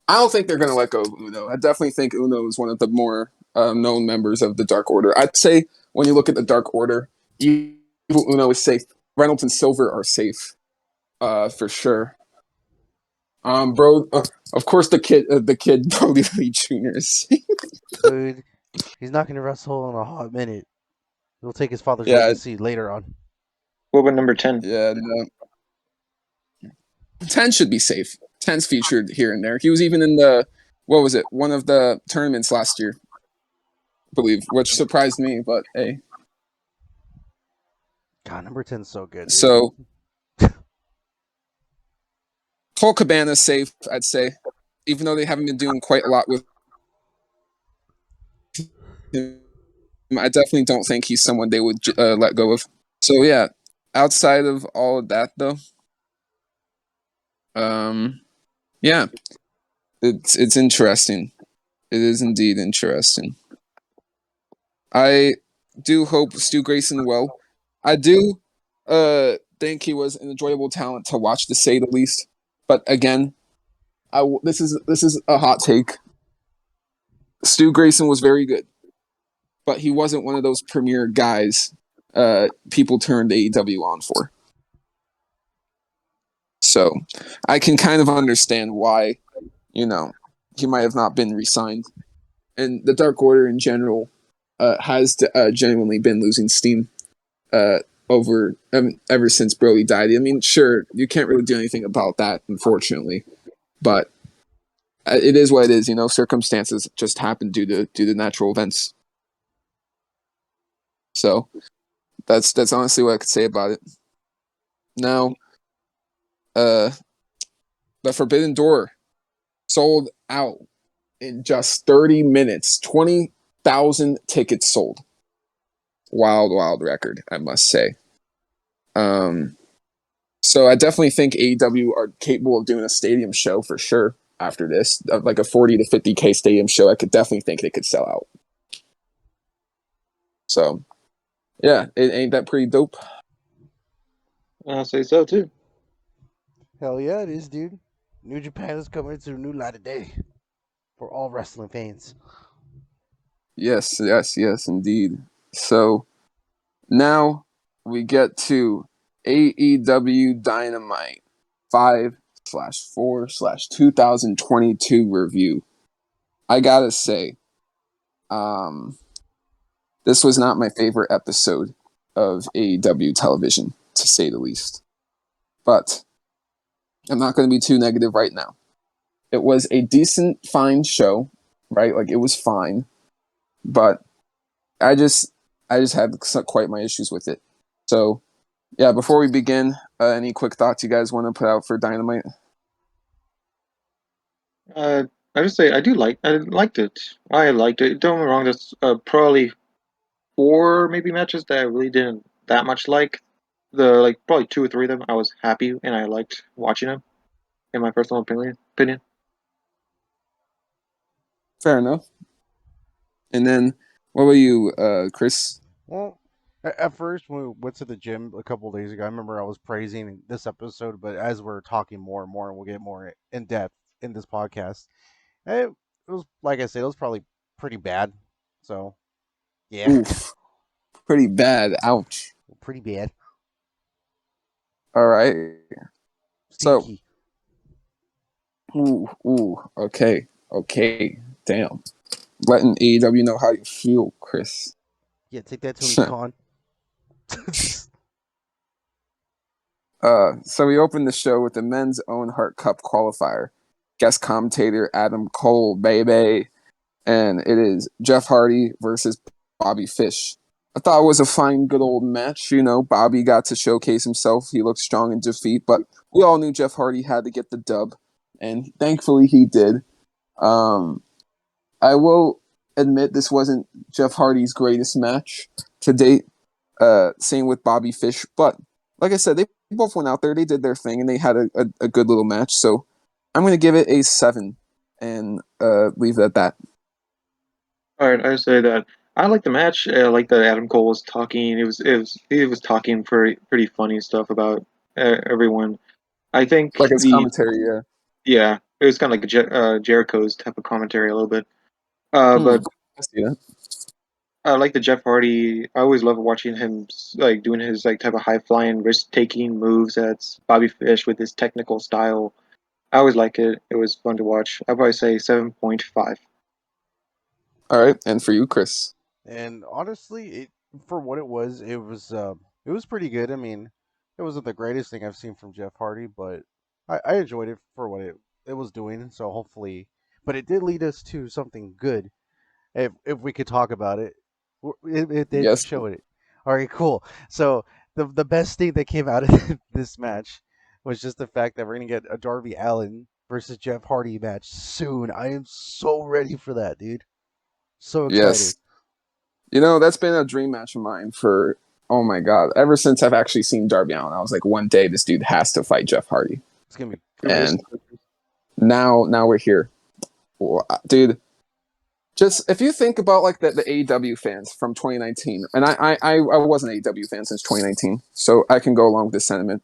I don't think they're going to let go of Uno. I definitely think Uno is one of the more known members of the Dark Order. I'd say when you look at the Dark Order, Evil Uno is safe. Reynolds and Silver are safe, for sure. Bro, of course the kid Brody Lee Jr. is. Dude, he's not going to wrestle in a hot minute. He'll take his father's Yeah. legacy later on. What about number 10? Yeah, no. 10 should be safe. 10's featured here and there. He was even in one of the tournaments last year, I believe, which surprised me, but hey. God, number 10's so good. Dude. So, Cole Cabana's safe, I'd say, even though they haven't been doing quite a lot with him. I definitely don't think he's someone they would let go of. So, yeah, outside of all of that, though, yeah, it's interesting. It is indeed interesting. I do hope Stu Grayson well. I do think he was an enjoyable talent to watch, to say the least. But again, this is a hot take. Stu Grayson was very good, but he wasn't one of those premier guys people turned AEW on for. So I can kind of understand why, he might have not been re-signed. And the Dark Order in general has genuinely been losing steam ever since Brody died. I mean, sure, you can't really do anything about that, unfortunately, but it is what it is. Circumstances just happen due to natural events. So that's honestly what I could say about it. Now, the Forbidden Door sold out in just 30 minutes. 20,000 tickets sold. Wild record, I must say. So I definitely think AEW are capable of doing a stadium show for sure after this. Like a 40 to 50K stadium show, I could definitely think they could sell out. So, yeah, ain't that pretty dope? I'll say so too. Hell yeah, it is, dude. New Japan is coming into a new light of day for all wrestling fans. Yes, indeed. So now we get to AEW Dynamite 5/4/2022 review. I gotta say, this was not my favorite episode of AEW television, to say the least. But I'm not going to be too negative right now. It was a decent, fine show, right? Like, it was fine. But I just had quite my issues with it. So, yeah, before we begin, any quick thoughts you guys want to put out for Dynamite? I just say I liked it. I liked it. Don't get me wrong. There's probably 4 maybe matches that I really didn't that much like. Probably 2 or 3 of them I was happy and I liked watching them. In my personal opinion. Fair enough. And then, what about you, Chris? Well, at first, when we went to the gym a couple days ago, I remember I was praising this episode, but as we're talking more and more, and we'll get more in depth in this podcast, it was, like I said, it was probably pretty bad. So, yeah, Oof, pretty bad. Ouch. pretty bad. All right. So, Stinky. okay, damn. Letting AEW know how you feel, Chris. Yeah, take that, Tony Khan. So we opened the show with the Men's Own Heart Cup qualifier. Guest commentator Adam Cole, baby. And it is Jeff Hardy versus Bobby Fish. I thought it was a fine, good old match. You know, Bobby got to showcase himself. He looked strong in defeat, but we all knew Jeff Hardy had to get the dub, and thankfully he did. I will admit this wasn't Jeff Hardy's greatest match to date. Same with Bobby Fish, but like I said, they both went out there, they did their thing, and they had a good little match. So I'm going to give it a 7 and leave it at that. All right, I would say that I like the match. I like that Adam Cole was talking. He was talking pretty funny stuff about everyone. I think Like his commentary, yeah. yeah, it was kind of like Jericho's type of commentary a little bit. But I see that. I like the Jeff Hardy. I always love watching him like doing his like type of high flying, risk taking moves. That's Bobby Fish with his technical style. I always like it. It was fun to watch. I'd probably say 7.5. All right, and for you, Chris. And honestly, for what it was pretty good. I mean, it wasn't the greatest thing I've seen from Jeff Hardy, but I enjoyed it for what it was doing. So hopefully, but it did lead us to something good. If we could talk about it, it did Yes. show it. All right, cool. So the best thing that came out of this match was just the fact that we're gonna get a Darby Allin versus Jeff Hardy match soon. I am so ready for that, dude. So excited. Yes. You know, that's been a dream match of mine for, oh my God, ever since I've actually seen Darby Allin. I was like, one day this dude has to fight Jeff Hardy. It's gonna be And now we're here. Dude, just if you think about like the AEW fans from 2019, and I was an AEW fan since 2019, so I can go along with this sentiment.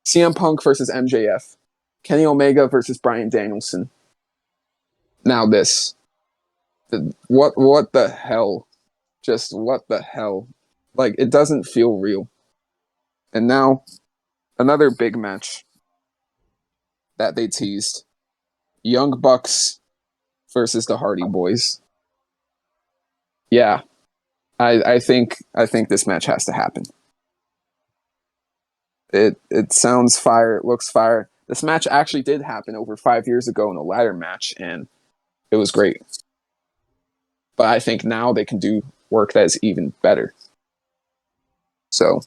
CM Punk versus MJF, Kenny Omega versus Bryan Danielson. Now this, what the hell? Just what the hell? Like, it doesn't feel real. And now another big match that they teased: Young Bucks versus the Hardy Boys. Yeah, I think this match has to happen. It sounds fire. It looks fire. This match actually did happen over 5 years ago in a ladder match, and it was great. But I think now they can do work that is even better. So,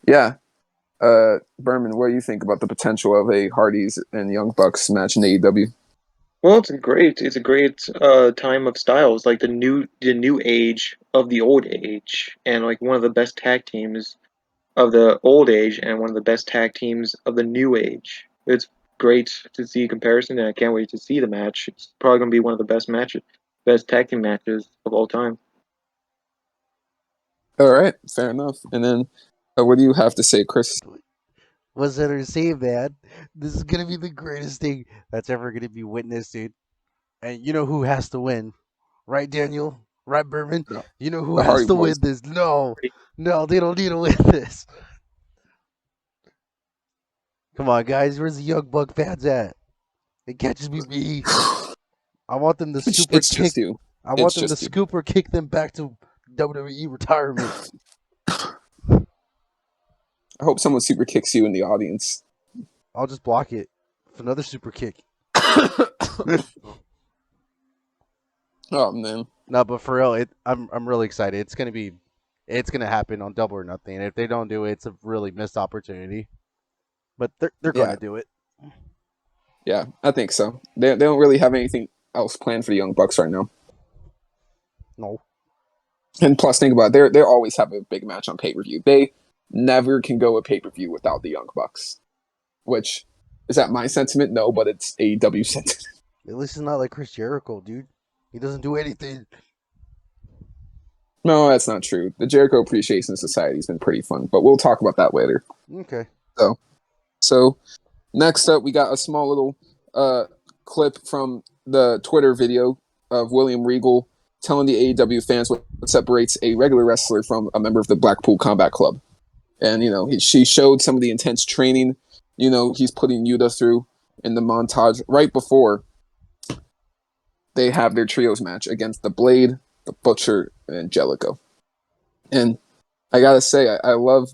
yeah. Berman, what do you think about the potential of a Hardys and Young Bucks match in AEW? Well, it's a great time of styles, like the new age of the old age, and like one of the best tag teams of the old age and one of the best tag teams of the new age. It's great to see comparison, and I can't wait to see the match. It's probably gonna be one of the best tag team matches of all time. All right, fair enough. And then, what do you have to say, Chris? What's there to say, man? This is gonna be the greatest thing that's ever gonna be witnessed, dude. And you know who has to win, right, Daniel? Right, Berman? No, You know who the has Hardy to Boys. win this? No, they don't need to win this. Come on, guys. Where's the Young Buck fans at? It can't just be me. I want them to super It's kick. just you. I want them to scooper kick them back to WWE retirement. I hope someone super kicks you in the audience. I'll just block it with another super kick. Oh man. No, but for real, I'm really excited. It's gonna happen on Double or Nothing. And if they don't do it, it's a really missed opportunity. But they're gonna do it. Yeah, I think so. They don't really have anything else planned for the Young Bucks right now. No. And plus, think about it, they always have a big match on pay-per-view. They never can go a pay-per-view without the Young Bucks. Which, is that my sentiment? No, but it's AEW sentiment. At least it's not like Chris Jericho, dude. He doesn't do anything. No, that's not true. The Jericho Appreciation Society has been pretty fun, but we'll talk about that later. Okay. So next up, we got a small little clip from the Twitter video of William Regal telling the AEW fans what separates a regular wrestler from a member of the Blackpool Combat Club. And, she showed some of the intense training, he's putting Yuta through in the montage right before they have their trios match against the Blade, the Butcher, and Angelico. And I gotta say, I love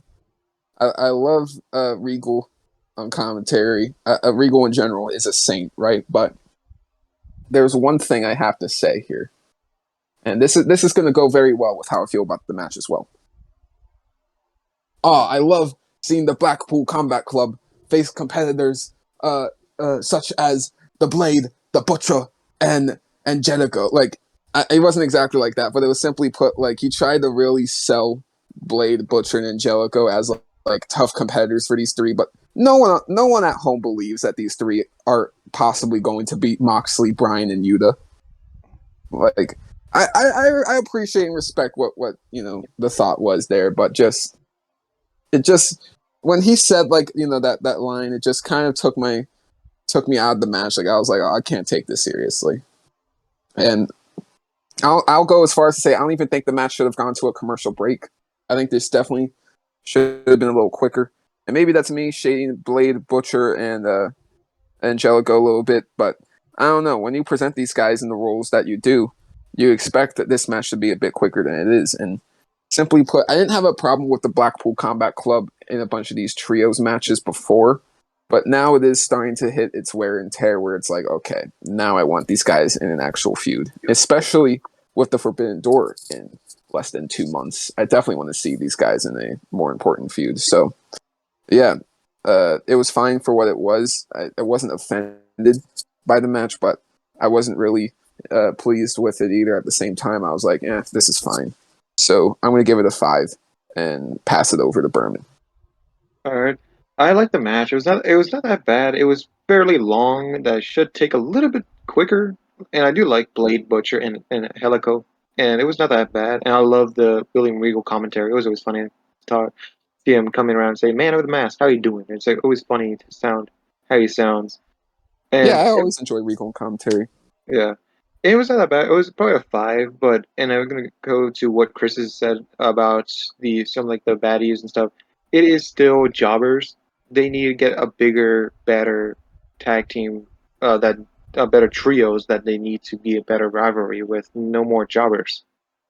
Regal on commentary. Regal in general is a saint, right? But there's one thing I have to say here, and this is going to go very well with how I feel about the match as well. I love seeing the Blackpool Combat Club face competitors such as the Blade, the Butcher, and Angelico. Like, it wasn't exactly like that, but it was simply put, like, he tried to really sell Blade, Butcher, and Angelico as like tough competitors for these three, but no one at home believes that these three are possibly going to beat Moxley, Bryan, and Yuta. Like, I appreciate and respect what the thought was there, but it just when he said that line, it just kind of took me out of the match. Like, I was like, oh, I can't take this seriously. And I'll go as far as to say I don't even think the match should have gone to a commercial break. I think this definitely should have been a little quicker. And maybe that's me shading Blade, Butcher, and Angelico a little bit, but I don't know. When you present these guys in the roles that you do, you expect that this match should be a bit quicker than it is. And simply put, I didn't have a problem with the Blackpool Combat Club in a bunch of these trios matches before, but now it is starting to hit its wear and tear where it's like, okay, now I want these guys in an actual feud, especially with the Forbidden Door in less than 2 months. I definitely want to see these guys in a more important feud. So, yeah, it was fine for what it was. I wasn't offended by the match, but I wasn't really pleased with it either. At the same time, I was like, this is fine. So I'm going to give it a 5 and pass it over to Berman. All right. I like the match. It was not that bad. It was fairly long. That should take a little bit quicker. And I do like Blade, Butcher, and Helico. And it was not that bad. And I love the William Regal commentary. It was always funny to see him coming around and say, "Man with the mask, how you doing?" It's like always funny to sound how he sounds. And I always enjoy Regal commentary. yeah. It was not that bad. It was probably a 5, but and I'm gonna go to what Chris has said about some like the baddies and stuff. It is still jobbers. They need to get a bigger, better tag team, better trios that they need to be a better rivalry with. No more jobbers,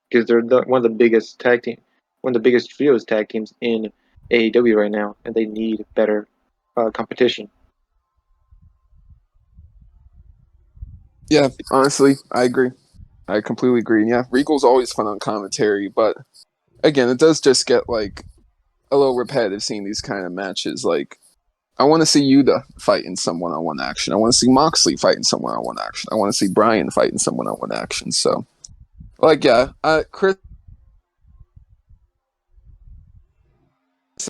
because they're one of the biggest one of the biggest trios tag teams in AEW right now, and they need better competition. Yeah, honestly, I agree. I completely agree. Yeah, Regal's always fun on commentary, but again, it does just get like a little repetitive seeing these kind of matches. Like, I want to see Yuta fighting some one-on-one action. I want to see Moxley fighting some one-on-one action. I want to see Bryan fighting some one-on-one action. So, like, yeah, Chris,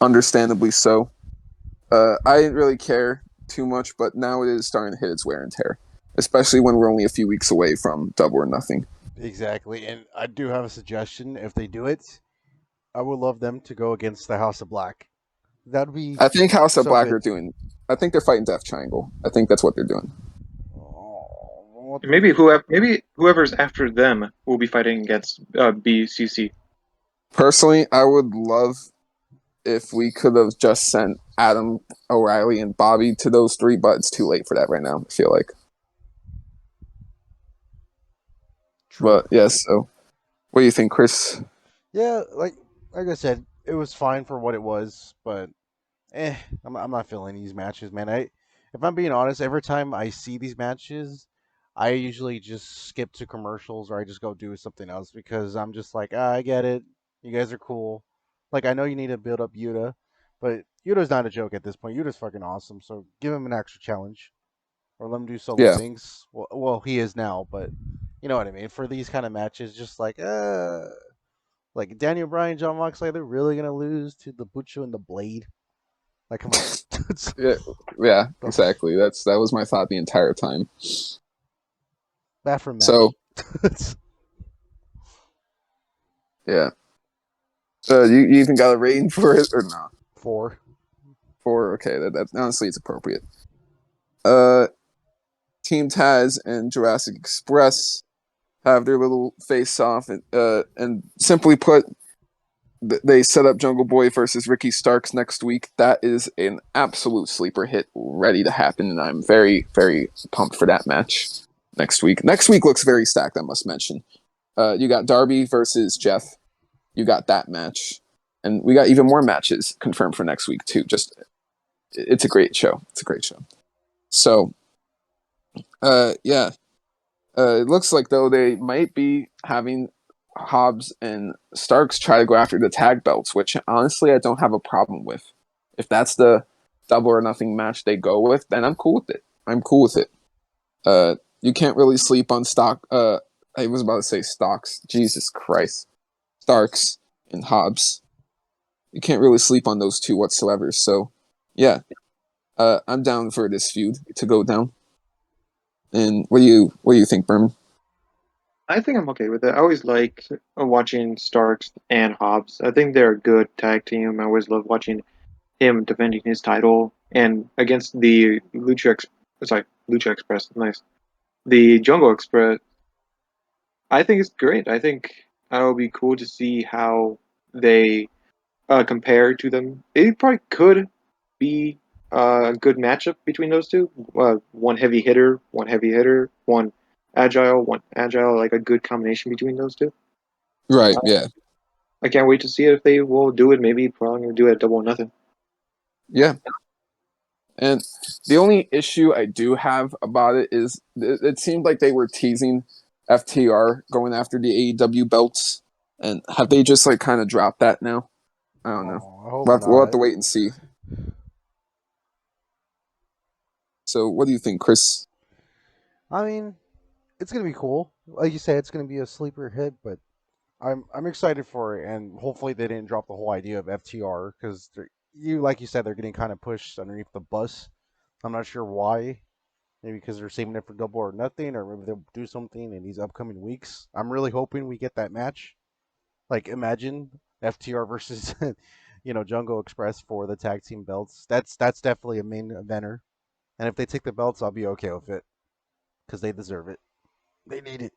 understandably so. I didn't really care too much, but now it is starting to hit its wear and tear, especially when we're only a few weeks away from Double or Nothing. Exactly, and I do have a suggestion. If they do it, I would love them to go against the House of Black. That'd be. I think House of so Black good. are doing. I think they're fighting Death Triangle. I think that's what they're doing. Oh, Maybe whoever's after them will be fighting against BCC. Personally, I would love if we could have just sent Adam, O'Reilly, and Bobby to those three, but it's too late for that right now, I feel like. True. But, yeah, so what do you think, Chris? Yeah, like I said, it was fine for what it was, but I'm not feeling these matches, man. If I'm being honest, every time I see these matches, I usually just skip to commercials or I just go do something else because I'm just like, I get it. You guys are cool. Like I know you need to build up Yuta, but Yuta's not a joke at this point. Yuta's fucking awesome, so give him an extra challenge or let him do solo Yeah. things. Well, he is now, but you know what I mean. For these kind of matches, just like Daniel Bryan, John Moxley, they're really gonna lose to the Butcher and the Blade. Like, come on. Yeah, exactly. That was my thought the entire time. Bathroom match. So, yeah. You even got a rating for it or not? 4. 4. Okay, that honestly it's appropriate. Team Taz and Jurassic Express have their little face-off, and simply put, they set up Jungle Boy versus Ricky Starks next week. That is an absolute sleeper hit ready to happen, and I'm very, very pumped for that match next week. Next week looks very stacked, I must mention. You got Darby versus Jeff. You got that match. And we got even more matches confirmed for next week, too. It's a great show. It's a great show. So, yeah. It looks like, though, they might be having Hobbs and Starks try to go after the tag belts, which honestly I don't have a problem with. If that's the Double or Nothing match they go with, then I'm cool with it. You can't really sleep on I was about to say Stocks. Jesus Christ. Starks and Hobbs. You can't really sleep on those two whatsoever. So, yeah. I'm down for this feud to go down. And what do you think, Berman? I think I'm okay with it. I always like watching Starks and Hobbs. I think they're a good tag team. I always love watching him defending his title and against the Lucha Express. Nice. The Jungle Express. I think it's great. I think it'll be cool to see how they compare to them. It probably could be a good matchup between those two. One heavy hitter, one agile, like a good combination between those two. Right, yeah. I can't wait to see if they will do it. Maybe probably do it at Double or Nothing. Yeah. And the only issue I do have about it is it seemed like they were teasing FTR going after the AEW belts. And have they just like kind of dropped that now? I don't know. We'll have to wait and see. So what do you think, Chris? I mean, it's gonna be cool. Like you said, it's gonna be a sleeper hit, but I'm excited for it, and hopefully they didn't drop the whole idea of FTR because like you said, they're getting kind of pushed underneath the bus. I'm not sure why. Maybe because they're saving it for Double or Nothing, or maybe they'll do something in these upcoming weeks. I'm really hoping we get that match. Like, imagine FTR versus, Jungle Express for the tag team belts. That's definitely a main eventer. And if they take the belts, I'll be okay with it because they deserve it. They need it.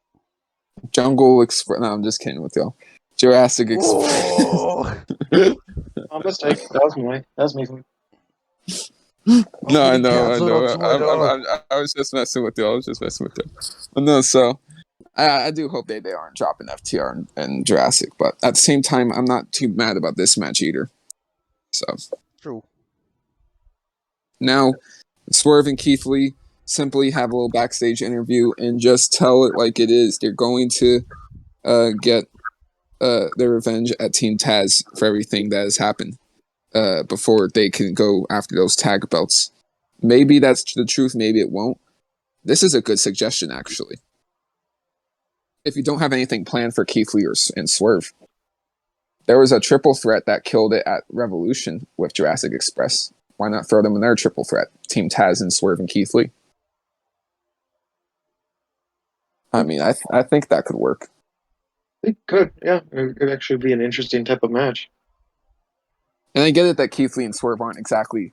Jungle Express. No, I'm just kidding with y'all. Jurassic Express. Oh, mistake. That was me. No, I know. I was just messing with you. But no, so I do hope they aren't dropping FTR and Jurassic, but at the same time, I'm not too mad about this match either. So true. Now, Swerve and Keith Lee simply have a little backstage interview and just tell it like it is. They're going to get their revenge at Team Taz for everything that has happened. before they can go after those tag belts. Maybe that's the truth. Maybe it won't. This is a good suggestion, actually. If you don't have anything planned for Keith Lee and Swerve, there was a triple threat that killed it at Revolution with Jurassic Express. Why not throw them in their triple threat? Team Taz and Swerve and Keith Lee. I mean, I think that could work. It could, yeah. It could actually be an interesting type of match. And I get it that Keith Lee and Swerve aren't exactly,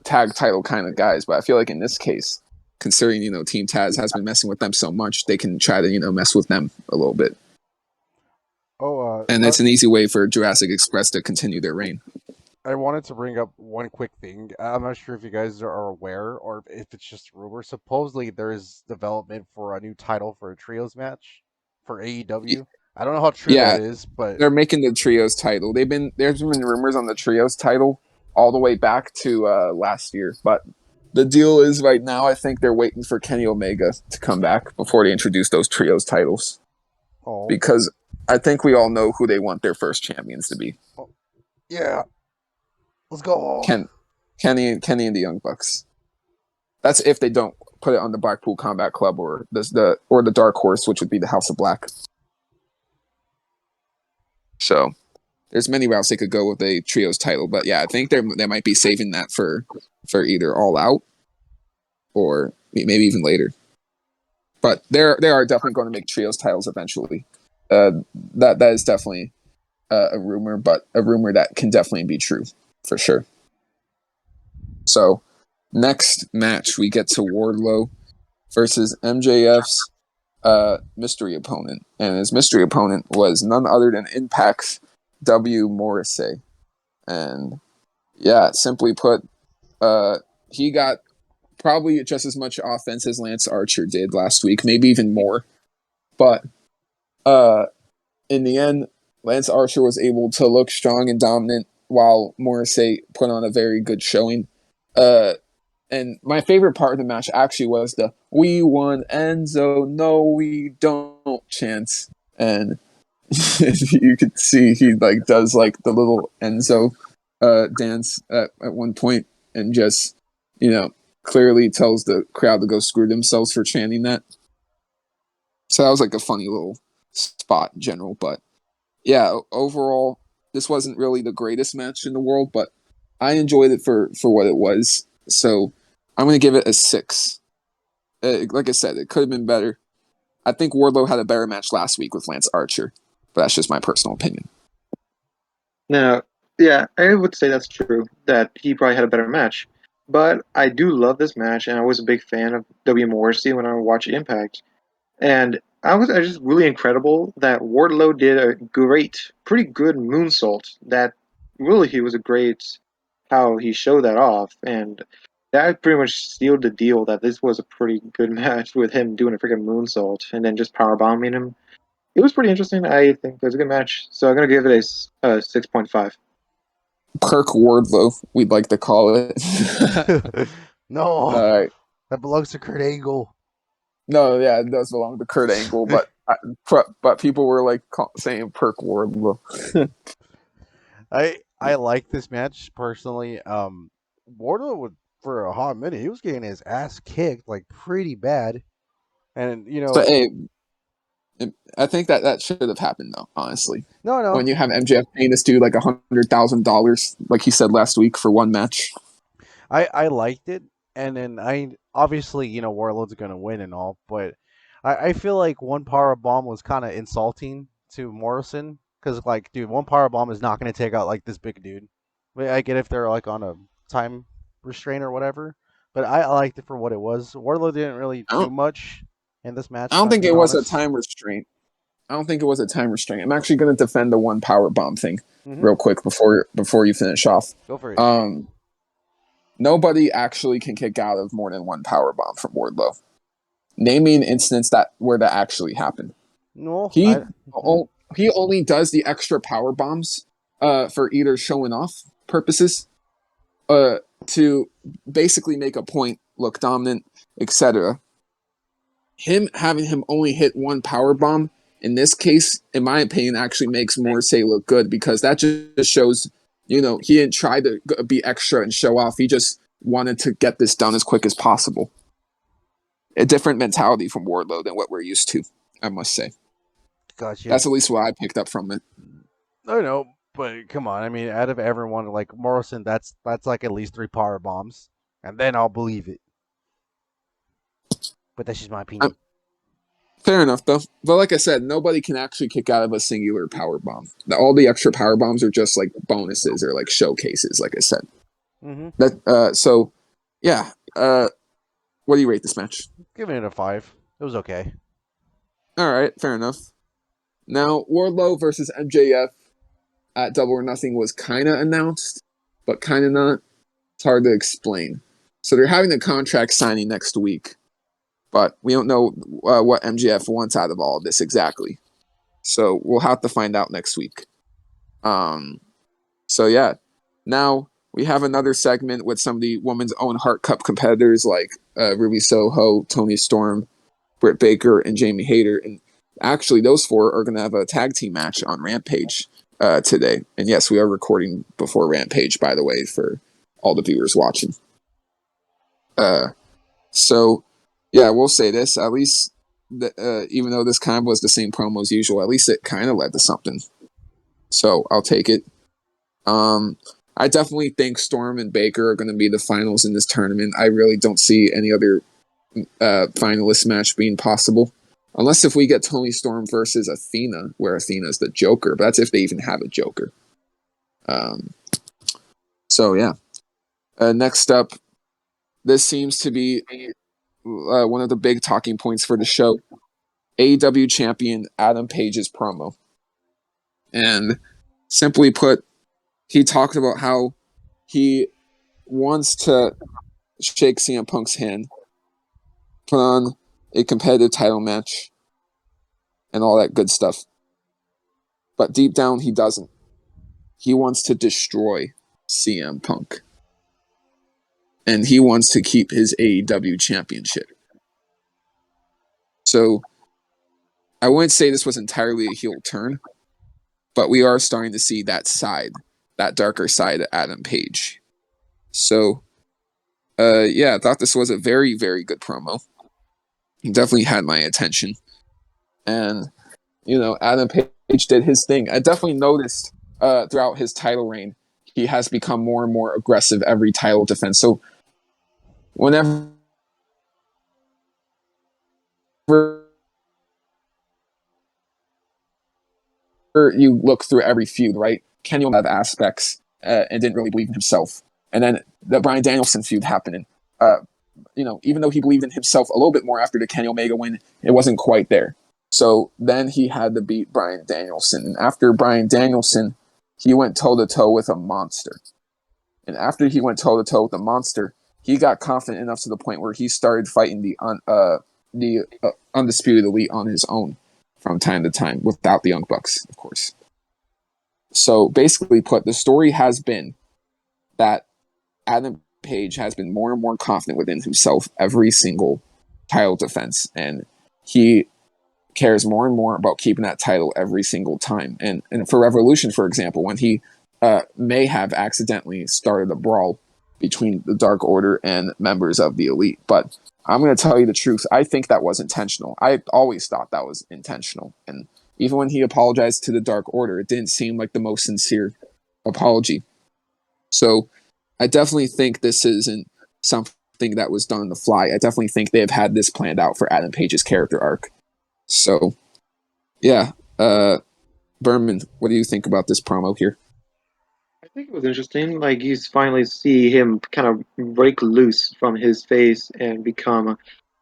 tag title kind of guys, but I feel like in this case, considering, Team Taz has been messing with them so much, they can try to, mess with them a little bit. And it's an easy way for Jurassic Express to continue their reign. I wanted to bring up one quick thing. I'm not sure if you guys are aware or if it's just rumor. Supposedly there is development for a new title for a trios match for AEW. I don't know how true that is, but they're making the trios title. There's been rumors on the trios title all the way back to last year, but the deal is right now I think they're waiting for Kenny Omega to come back before they introduce those trios titles. Oh. Because I think we all know who they want their first champions to be. Yeah. Let's go. Kenny and the Young Bucks. That's if they don't put it on the Blackpool Combat Club or the Dark Horse, which would be the House of Black. So there's many routes they could go with a trios title, but yeah, I think they might be saving that for either All Out or maybe even later. But they are definitely going to make trios titles eventually. That is definitely a rumor, but a rumor that can definitely be true for sure. So next match we get to Wardlow versus MJF's mystery opponent, and his mystery opponent was none other than Impact's W. Morrissey. And yeah, simply put, he got probably just as much offense as Lance Archer did last week, maybe even more. But in the end, Lance Archer was able to look strong and dominant while Morrissey put on a very good showing. And my favorite part of the match actually was the "We won Enzo, no we don't" chants. And you could see he does the little Enzo dance at one point and just, clearly tells the crowd to go screw themselves for chanting that. So that was a funny little spot in general. But yeah, overall, this wasn't really the greatest match in the world, but I enjoyed it for what it was. So I'm going to give it a 6. Like I said, it could have been better. I think Wardlow had a better match last week with Lance Archer, but that's just my personal opinion. No, yeah, I would say that's true, that he probably had a better match. But I do love this match, and I was a big fan of W. Morrissey when I watched Impact. And I was just really incredible that Wardlow did a pretty good moonsault. That really he was a great how he showed that off, and that pretty much sealed the deal that this was a pretty good match with him doing a freaking moonsault and then just powerbombing him. It was pretty interesting. I think it was a good match, so I'm gonna give it a 6.5. Perk Wardlow, we'd like to call it. No, that belongs to Kurt Angle. No, yeah, it does belong to Kurt Angle, but people were saying Perk Wardlow. I like this match personally. Wardlow would, for a hot minute, he was getting his ass kicked pretty bad, and But hey, I think that should have happened though. Honestly, no. When you have MJF paying this dude $100,000, like he said last week for one match, I liked it, and then obviously Wardlow's gonna win and all, but I feel like one power bomb was kind of insulting to Morrison because dude, one power bomb is not gonna take out this big dude. I get if they're on a time restraint or whatever, but I liked it for what it was. Wardlow didn't really do much in this match. I don't think it was a time restraint. I'm actually going to defend the one power bomb thing real quick before you finish off. Go for it. Nobody actually can kick out of more than one power bomb from Wardlow. Name me an instance where that actually happened. No, he only does the extra power bombs for either showing off purposes, to basically make a point, look dominant, etc. Having him only hit one power bomb in this case, in my opinion, actually makes Morrissey look good because that just shows he didn't try to be extra and show off. He just wanted to get this done as quick as possible. A different mentality from Wardlow than what we're used to, I must say. Gotcha. That's at least what I picked up from it. I know, but come on. I mean, out of everyone, like Morrison, that's like at least 3 power bombs, and then I'll believe it. But that's just my opinion. Fair enough, though. But like I said, nobody can actually kick out of a singular power bomb. All the extra power bombs are just like bonuses or like showcases, like I said. Mm-hmm. So, yeah. What do you rate this match? Giving it a 5. It was okay. All right, fair enough. Now, Wardlow versus MJF at Double or Nothing was kind of announced, but kind of not. It's hard to explain. So they're having a contract signing next week, but we don't know what MJF wants out of all of this exactly. So we'll have to find out next week. So yeah, now we have another segment with some of the Women's Own Heart Cup competitors like Ruby Soho, Toni Storm, Britt Baker, and Jamie Hayter. And actually, those 4 are going to have a tag team match on Rampage today. And yes, we are recording before Rampage, by the way, for all the viewers watching. So, yeah, we'll say this. At least, even though this kind of was the same promo as usual, at least it kind of led to something. So, I'll take it. I definitely think Storm and Baker are going to be the finals in this tournament. I really don't see any other finalist match being possible. Unless if we get Toni Storm versus Athena, where Athena's the Joker. But that's if they even have a Joker. So, yeah. Next up, this seems to be one of the big talking points for the show. AEW champion Adam Page's promo. And simply put, he talked about how he wants to shake CM Punk's hand, put on a competitive title match, and all that good stuff. But deep down, he doesn't. He wants to destroy CM Punk. And he wants to keep his AEW championship. So, I wouldn't say this was entirely a heel turn, but we are starting to see that side, that darker side of Adam Page. So, yeah, I thought this was a very, very good promo. He definitely had my attention. And, Adam Page did his thing. I definitely noticed throughout his title reign, he has become more and more aggressive every title defense. So, whenever you look through every feud, right? Kenny Omega have aspects and didn't really believe in himself. And then the Bryan Danielson feud happening. Even though he believed in himself a little bit more after the Kenny Omega win, it wasn't quite there. So then he had to beat Bryan Danielson. And after Bryan Danielson, he went toe-to-toe with a monster. And after he went toe-to-toe with a monster, he got confident enough to the point where he started fighting the Undisputed Elite on his own from time to time, without the Young Bucks, of course. So basically put, the story has been that Adam Page has been more and more confident within himself every single title defense, and he cares more and more about keeping that title every single time. And for Revolution, for example, when he may have accidentally started a brawl between the Dark Order and members of the Elite, but I'm going to tell you the truth. I think that was intentional. I always thought that was intentional. And even when he apologized to the Dark Order, it didn't seem like the most sincere apology. So I definitely think this isn't something that was done on the fly. I definitely think they've had this planned out for Adam Page's character arc. So, yeah. Berman, what do you think about this promo here? I think it was interesting. Like, you finally see him kind of break loose from his face and become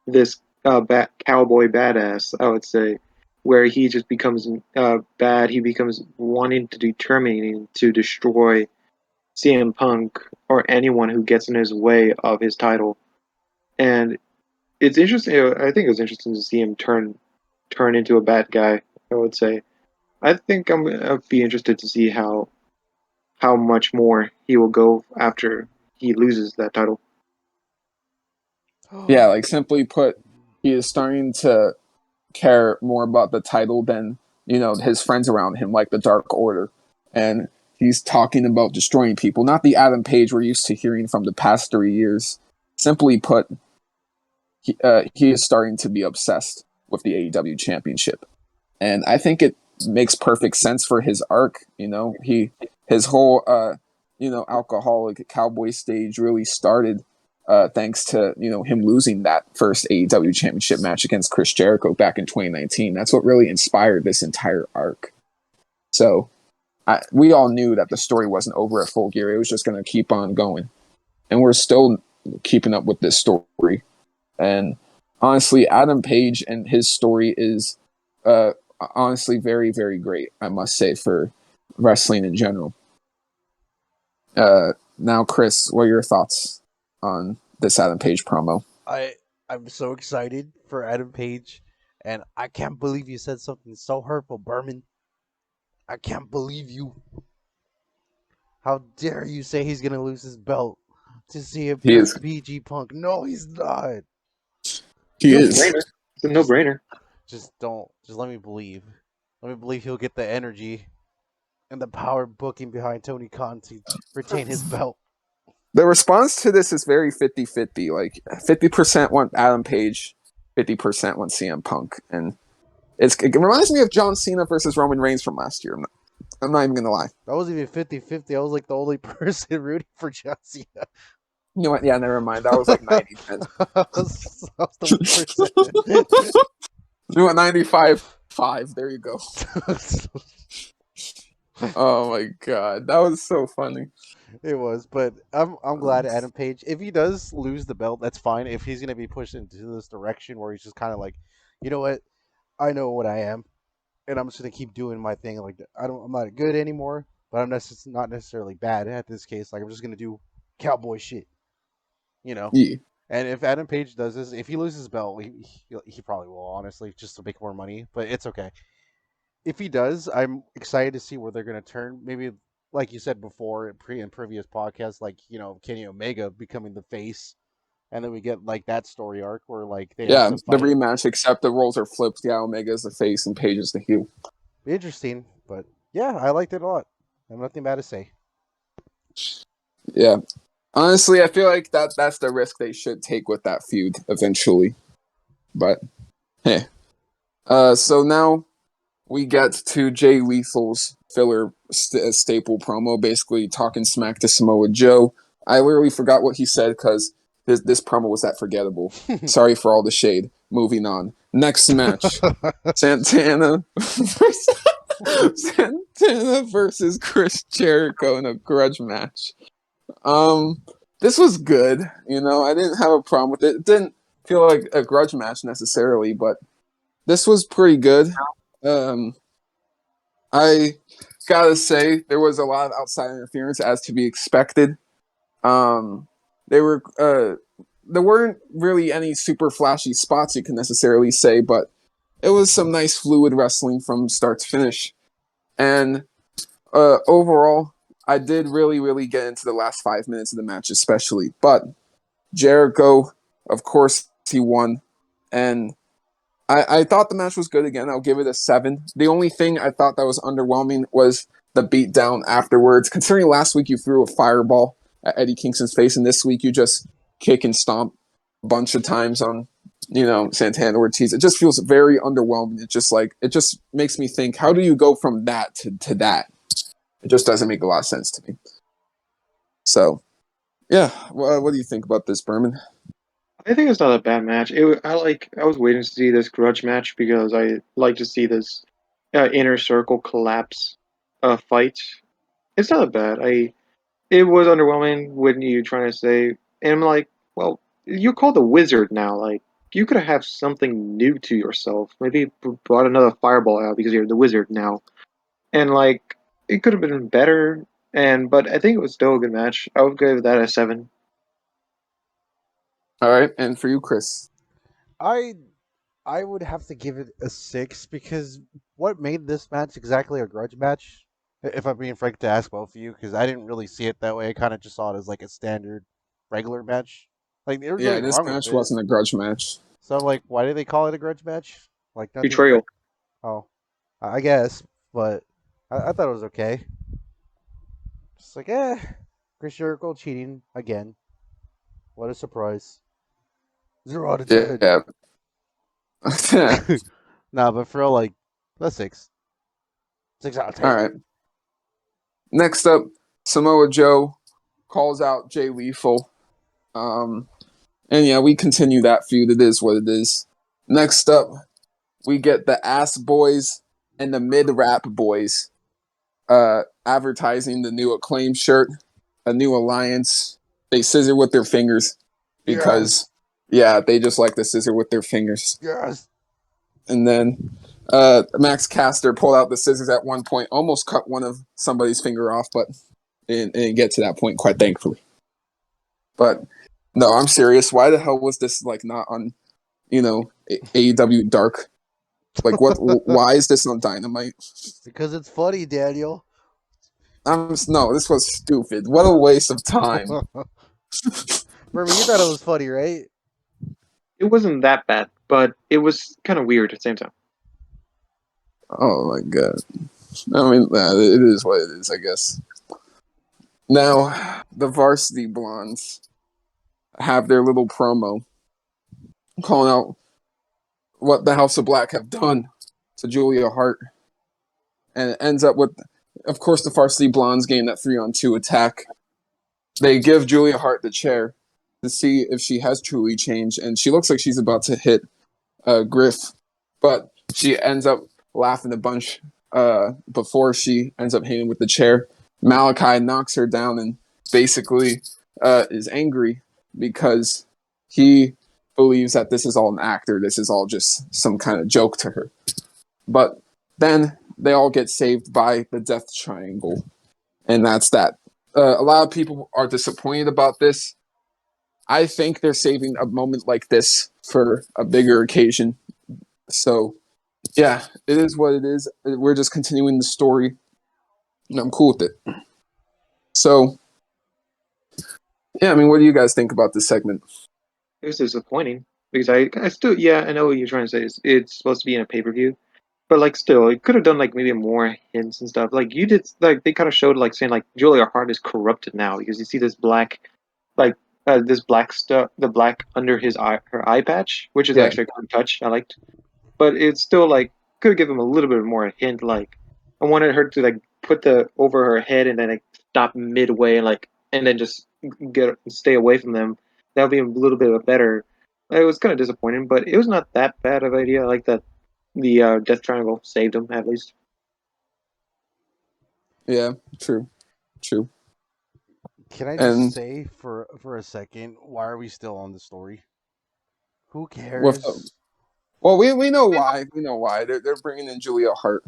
this cowboy badass, I would say, where he just becomes bad. He becomes wanting to determining to destroy CM Punk or anyone who gets in his way of his title. And it's interesting. I think it was interesting to see him turn into a bad guy, I would say. I think I'd be interested to see how much more he will go after he loses that title. Yeah, like simply put, he is starting to care more about the title than his friends around him, like the Dark Order, and He's talking about destroying people, not the Adam Page we're used to hearing from the past 3 years. Simply put, he is starting to be obsessed with the AEW Championship, and I think it makes perfect sense for his arc. His whole alcoholic cowboy stage really started thanks to him losing that first AEW Championship match against Chris Jericho back in 2019. That's what really inspired this entire arc. So we all knew that the story wasn't over at Full Gear. It was just going to keep on going, and we're still keeping up with this story. And honestly, Adam Page and his story is honestly very, very great, I must say, for wrestling in general. Now, Chris, what are your thoughts on this Adam Page promo? I'm so excited for Adam Page, and I can't believe you said something so hurtful, Berman. I can't believe you. How dare you say he's gonna lose his belt to see him PG Punk? No, he's not. He is. It's a no-brainer. Just let me believe. Let me believe he'll get the energy and the power booking behind Tony Khan to retain his belt. The response to this is very 50-50. Like 50% want Adam Page, 50% want CM Punk, and it reminds me of John Cena versus Roman Reigns from last year. I'm not even gonna lie. That wasn't even 50-50. I was like the only person rooting for John Cena. You know what? Yeah, never mind. That was like 90-10. That was the percent. You know what? 95-5. There you go. Oh my god, that was so funny. It was, but I'm glad Adam Page, if he does lose the belt, that's fine. If he's gonna be pushed into this direction where he's just kind of like, you know what, I know what I am, and I'm just gonna keep doing my thing. Like I'm not good anymore, but I'm not necessarily bad at this case. Like I'm just gonna do cowboy shit, Yeah. And if Adam Page does this, if he loses his belt, he probably will, honestly, just to make more money. But it's okay. If he does, I'm excited to see where they're going to turn. Maybe, like you said before, in previous podcasts, like Kenny Omega becoming the face, and then we get like that story arc where like they have to fight. The rematch, except the roles are flipped. Yeah, Omega's the face and Page is the heel. Interesting, but yeah, I liked it a lot. I have nothing bad to say. Yeah. Honestly, I feel like that's the risk they should take with that feud eventually. But, hey. So now we get to Jay Lethal's filler staple promo, basically talking smack to Samoa Joe. I literally forgot what he said because this promo was that forgettable. Sorry for all the shade. Moving on. Next match. Santana versus Chris Jericho in a grudge match. This was good. I didn't have a problem with it. It didn't feel like a grudge match necessarily, but this was pretty good. I gotta say there was a lot of outside interference as to be expected. There weren't really any super flashy spots you can necessarily say, but it was some nice fluid wrestling from start to finish. And overall, I did really, really get into the last 5 minutes of the match, especially. But Jericho, of course, he won, and I thought the match was good again. I'll give it a 7. The only thing I thought that was underwhelming was the beatdown afterwards. Considering last week you threw a fireball at Eddie Kingston's face, and this week you just kick and stomp a bunch of times on, Santana Ortiz. It just feels very underwhelming. It just makes me think, how do you go from that to that? It just doesn't make a lot of sense to me. So, yeah. What do you think about this, Berman? I think it's not a bad match. I was waiting to see this grudge match because I like to see this inner circle collapse fight. It's not bad. It was underwhelming when you trying to say, and I'm like, well, you're called a wizard now. Like you could have something new to yourself. Maybe brought another fireball out because you're the wizard now, and like it could have been better. But I think it was still a good match. I would give that a 7. All right, and for you, Chris? I would have to give it a 6 because what made this match exactly a grudge match? If I'm being frank to ask both of you, because I didn't really see it that way. I kind of just saw it as like a standard, regular match. Like there was nothing this wrong match with it. wasn't a grudge match. So I'm like, why do they call it a grudge match? Like nothing. Betrayal. Oh, I guess, but I thought it was okay. Just like, Chris Jericho cheating again. What a surprise. 0 out of 10. Yeah. Nah, but for real, like, that's 6. 6 out of 10. All right. Next up, Samoa Joe calls out Jay Lethal. And yeah, we continue that feud. It is what it is. Next up, we get the Ass Boys and the Mid Rap Boys advertising the new Acclaim shirt, a new alliance. They scissor with their fingers because, yeah, they just like to scissor with their fingers. Yes. And then Max Caster pulled out the scissors at one point, almost cut one of somebody's finger off, but it didn't get to that point, quite thankfully. But no, I'm serious. Why the hell was this like not on, AEW Dark? Like, what? Why is this on Dynamite? Because it's funny, Daniel. No, this was stupid. What a waste of time. Remember, you thought it was funny, right? It wasn't that bad, but it was kind of weird at the same time. Oh my god. I mean, it is what it is, I guess. Now, the Varsity Blondes have their little promo calling out what the House of Black have done to Julia Hart. And it ends up with, of course, the Varsity Blondes gain that 3-on-2 attack. They give Julia Hart the chair to see if she has truly changed, and she looks like she's about to hit Griff, but she ends up laughing a bunch before she ends up hitting with the chair. Malachi knocks her down and basically is angry because he believes that this is all an actor. This is all just some kind of joke to her. But then they all get saved by the Death Triangle, and that's that. A lot of people are disappointed about this. I think they're saving a moment like this for a bigger occasion. So, yeah, it is what it is. We're just continuing the story, and I'm cool with it. So, yeah, I mean, what do you guys think about this segment? It was disappointing because I still, yeah, I know what you're trying to say. It's supposed to be in a pay-per-view, but like still, it could have done like maybe more hints and stuff. Like you did, like they kind of showed like saying like Julia Hart is corrupted now because you see this black, like this black stuff, the black under his eye, her eye patch, which is actually a good touch. I liked, but it's still like could give him a little bit more hint. Like I wanted her to like put the over her head and then like stop midway and like and then just stay away from them. That would be a little bit of a better. It was kind of disappointing, but it was not that bad of an idea. I like that the Death Triangle saved him at least. Yeah, true. Can I just say for a second, why are we still on the story? Who cares? Well, we know why. We know why. They're bringing in Julia Hart.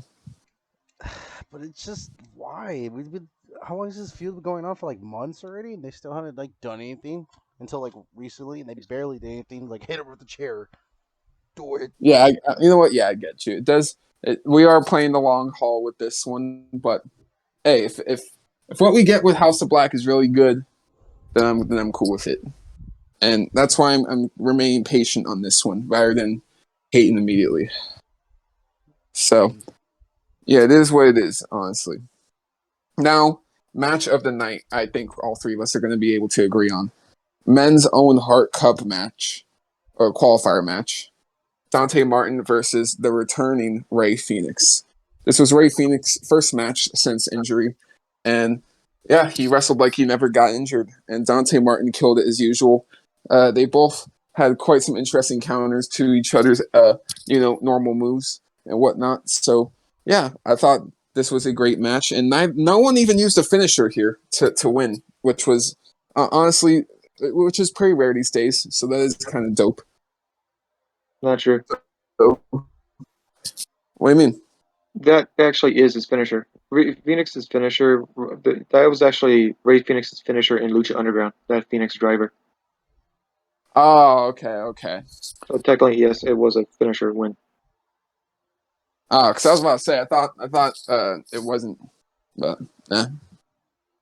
But it's just why we've been. How long has this feud going on for like months already, and they still haven't like done anything until like recently, and they barely did anything. Like hit her with the chair. Do it. Yeah, you know what? Yeah, I get you. It does. We are playing the long haul with this one, but hey, if what we get with House of Black is really good, then I'm cool with it, and that's why I'm remaining patient on this one rather than hating immediately. So, yeah, it is what it is, honestly. Now, match of the night, I think all three of us are going to be able to agree on. Men's Own Heart Cup match, or qualifier match. Dante Martin versus the returning Rey Fenix. This was Rey Fenix's first match since injury. And yeah, he wrestled like he never got injured. And Dante Martin killed it as usual. They both had quite some interesting counters to each other's, normal moves and whatnot. So yeah, I thought this was a great match. And no one even used a finisher here to win, which was honestly, which is pretty rare these days. So that is kind of dope. Not true. So, what do you mean? That actually is his finisher. Phoenix's finisher. That was actually Rey Phoenix's finisher in Lucha Underground. That Phoenix driver. Oh, okay. So technically, yes, it was a finisher win. Because I was about to say, I thought it wasn't, but yeah.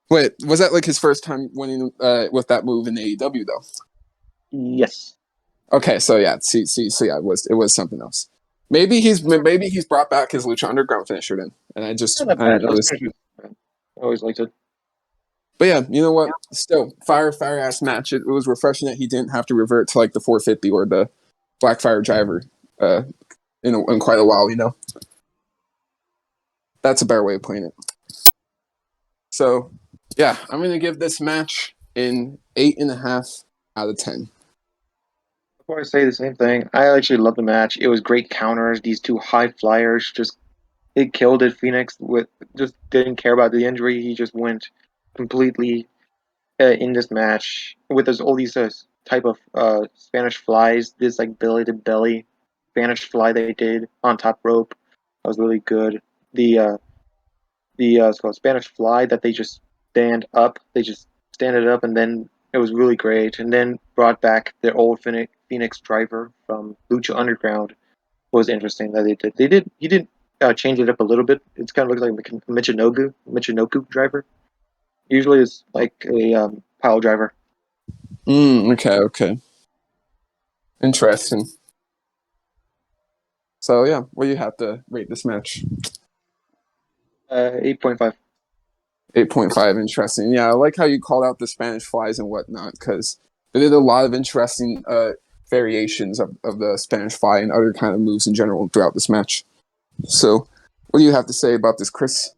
Wait, was that like his first time winning with that move in AEW though? Yes. Okay, so yeah, so yeah, it was something else. Maybe he's brought back his Lucha Underground finisher then, and I I always liked it. But yeah, you know what? Still, fire ass match. It was refreshing that he didn't have to revert to like the 450 or the Blackfire Driver in quite a while. You know, that's a better way of playing it. So yeah, I'm gonna give this match an 8.5 out of 10. Before I say the same thing, I actually love the match. It was great counters. These two high flyers just it killed it. Phoenix with just didn't care about the injury. He just went completely in this match with all these type of Spanish flies. This like belly to belly Spanish fly they did on top rope. That was really good. The it's called Spanish fly that they just stand up. They just stand it up, and then it was really great. And then brought back their old Phoenix driver from Lucha Underground. Was interesting that they did. He did change it up a little bit. It's kind of looks like a Michinoku driver. Usually it's like a pile driver. Okay. Interesting. So yeah, what do you have to rate this match? 8.5. 8.5. Interesting. Yeah, I like how you called out the Spanish flies and whatnot because they did a lot of interesting variations of the Spanish fly and other kind of moves in general throughout this match. So, what do you have to say about this, Chris?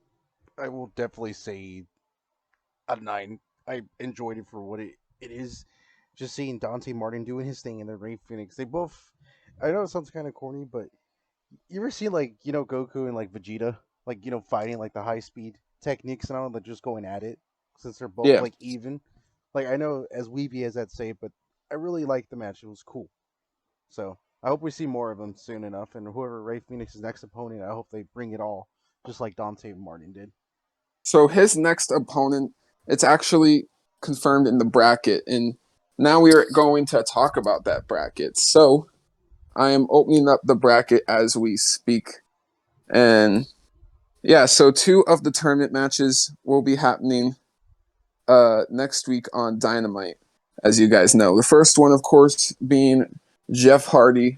I will definitely say a 9. I enjoyed it for what it is. Just seeing Dante Martin doing his thing and then Ray Phoenix. They both. I know it sounds kind of corny, but you ever see like Goku and like Vegeta like fighting like the high speed techniques and all, like just going at it since they're both Yeah. like even. Like I know as weepy as that say, but I really liked the match. It was cool. So I hope we see more of them soon enough. And whoever Ray Phoenix's next opponent, I hope they bring it all, just like Dante Martin did. So his next opponent, it's actually confirmed in the bracket, and now we are going to talk about that bracket. So I am opening up the bracket as we speak, and yeah, so 2 of the tournament matches will be happening next week on Dynamite, as you guys know. The first one, of course, being Jeff Hardy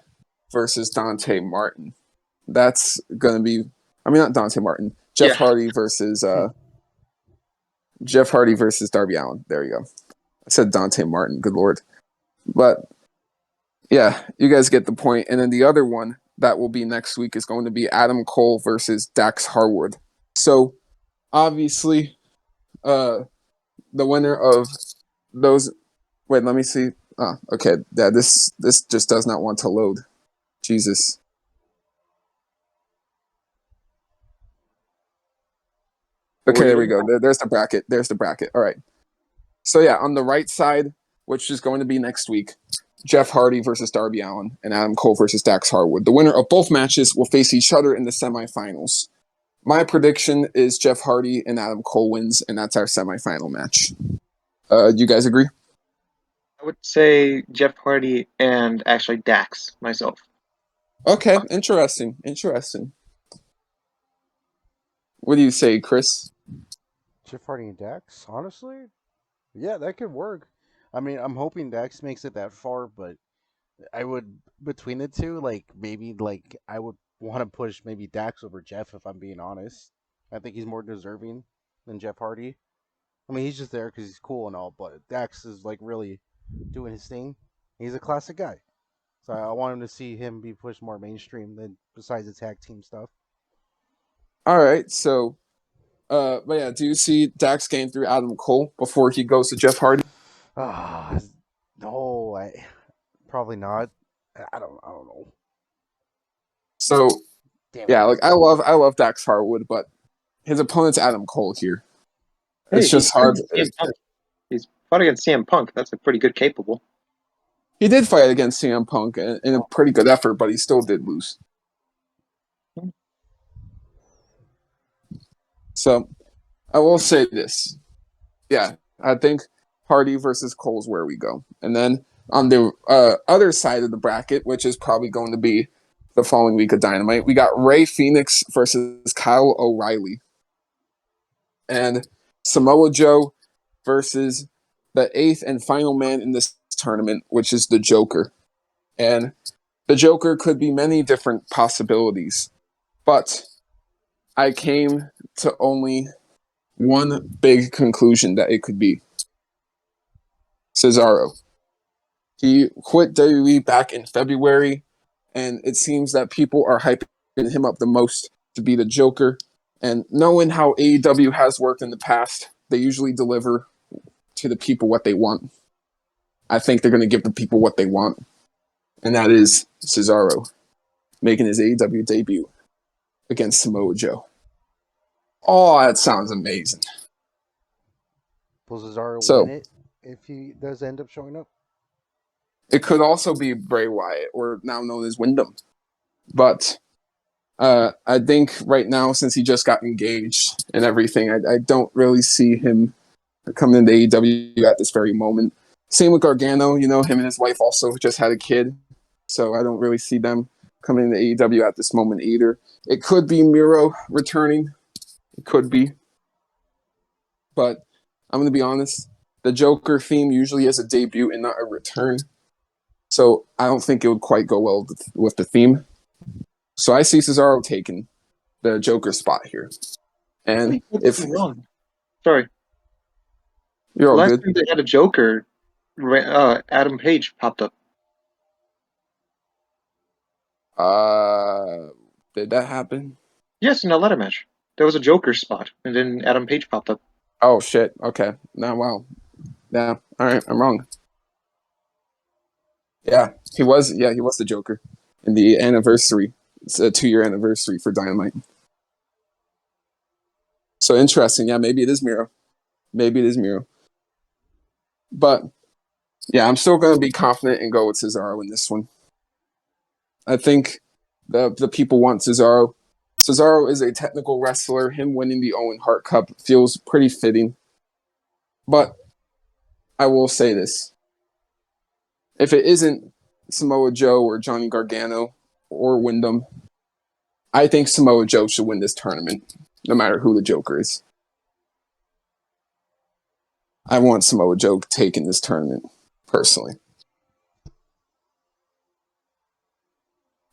versus Dante Martin. That's going to be, I mean, not Dante Martin, Jeff Hardy versus Darby Allin. There you go. I said Dante Martin. Good Lord. But yeah, you guys get the point. And then the other one that will be next week is going to be Adam Cole versus Dax Harwood. So obviously, the winner of those. Wait, let me see. Oh, okay. Yeah, this just does not want to load. Jesus. Okay, there we go. There's the bracket. All right. So yeah, on the right side, which is going to be next week, Jeff Hardy versus Darby Allin and Adam Cole versus Dax Harwood. The winner of both matches will face each other in the semifinals. My prediction is Jeff Hardy and Adam Cole wins, and that's our semifinal match. Do you guys agree? I would say Jeff Hardy and actually Dax myself. Okay, interesting. What do you say, Chris? Jeff Hardy and Dax, honestly, yeah, that could work. I mean, I'm hoping Dax makes it that far, but I would between the two, like maybe like I would want to push maybe Dax over Jeff if I'm being honest. I think he's more deserving than Jeff Hardy. I mean, he's just there because he's cool and all, but Dax is like really doing his thing. He's a classic guy, so I want him to see him be pushed more mainstream than besides the tag team stuff. All right, so, but yeah, do you see Dax getting through Adam Cole before he goes to Jeff Hardy? Ah, no, I probably not. I don't know. So, Damn yeah, it. like I love Dax Harwood, but his opponent's Adam Cole here. It's just hard. He's fought against CM Punk. That's a pretty good capable. He did fight against CM Punk in a pretty good effort, but he still did lose. So I will say this. Yeah, I think Hardy versus Cole's where we go. And then on the other side of the bracket, which is probably going to be the following week of Dynamite, we got Ray Phoenix versus Kyle O'Reilly. And Samoa Joe versus the 8th and final man in this tournament, which is the Joker. And the Joker could be many different possibilities. But I came to only one big conclusion that it could be. Cesaro. He quit WWE back in February, and it seems that people are hyping him up the most to be the Joker. And knowing how AEW has worked in the past, they usually deliver to the people what they want. I think they're going to give the people what they want, and that is Cesaro making his AEW debut against Samoa Joe. Oh, that sounds amazing. Will Cesaro So, win it if he does end up showing up? it could also be Bray Wyatt, or now known as Wyndham. But I think right now, since he just got engaged and everything, I don't really see him coming into AEW at this very moment. Same with Gargano, him and his wife also just had a kid. So I don't really see them coming into AEW at this moment either. It could be Miro returning. It could be. But I'm going to be honest. The Joker theme usually is a debut and not a return. So I don't think it would quite go well with the theme. So I see Cesaro taking the Joker spot here. And if wrong. Sorry. You're all Last good. time they had a Joker, Adam Page popped up. Did that happen? Yes, in a ladder match. There was a Joker spot, and then Adam Page popped up. Oh shit. Okay. Now, wow. Yeah. All right. I'm wrong. Yeah, he was. Yeah, he was the Joker in the anniversary. It's a 2-year anniversary for Dynamite. So interesting. Yeah, maybe it is Miro. Maybe it is Miro. But yeah, I'm still going to be confident and go with Cesaro in this one. I think the people want Cesaro. Cesaro is a technical wrestler. Him winning the Owen Hart Cup feels pretty fitting. But I will say this. If it isn't Samoa Joe or Johnny Gargano or Wyndham, I think Samoa Joe should win this tournament, no matter who the Joker is. I want Samoa Joe taking this tournament, personally.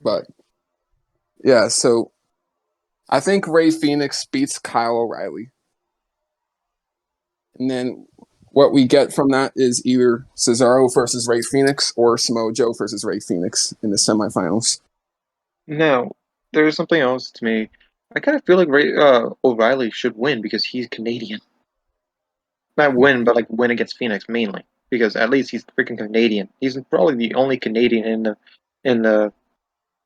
But, yeah, so I think Rey Fenix beats Kyle O'Reilly. And then what we get from that is either Cesaro versus Rey Fenix or Samoa Joe versus Rey Fenix in the semifinals. Now, there's something else to me. I kind of feel like O'Reilly should win because he's Canadian. Not win, but like win against Phoenix mainly because at least he's freaking Canadian. He's probably the only Canadian in the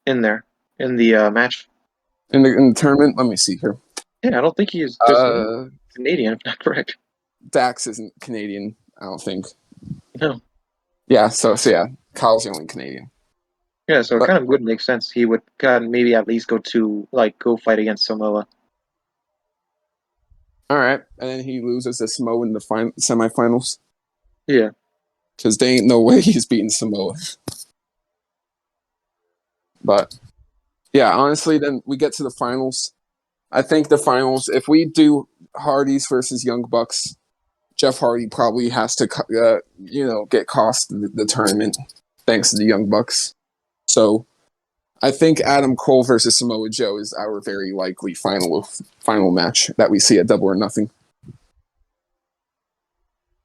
in there in the match. In the tournament, let me see here. Yeah, I don't think he is just Canadian, if not correct. Dax isn't Canadian, I don't think. No. Yeah, so yeah, Kyle's the only Canadian. Yeah, so it kind of would make sense. He would kind of maybe at least go fight against Samoa. All right, and then he loses to Samoa in the semifinals. Yeah, because there ain't no way he's beating Samoa. But yeah, honestly, then we get to the finals. I think the finals, if we do Hardys versus Young Bucks, Jeff Hardy probably has to, get cost the tournament thanks to the Young Bucks. So I think Adam Cole versus Samoa Joe is our very likely final match that we see at Double or Nothing.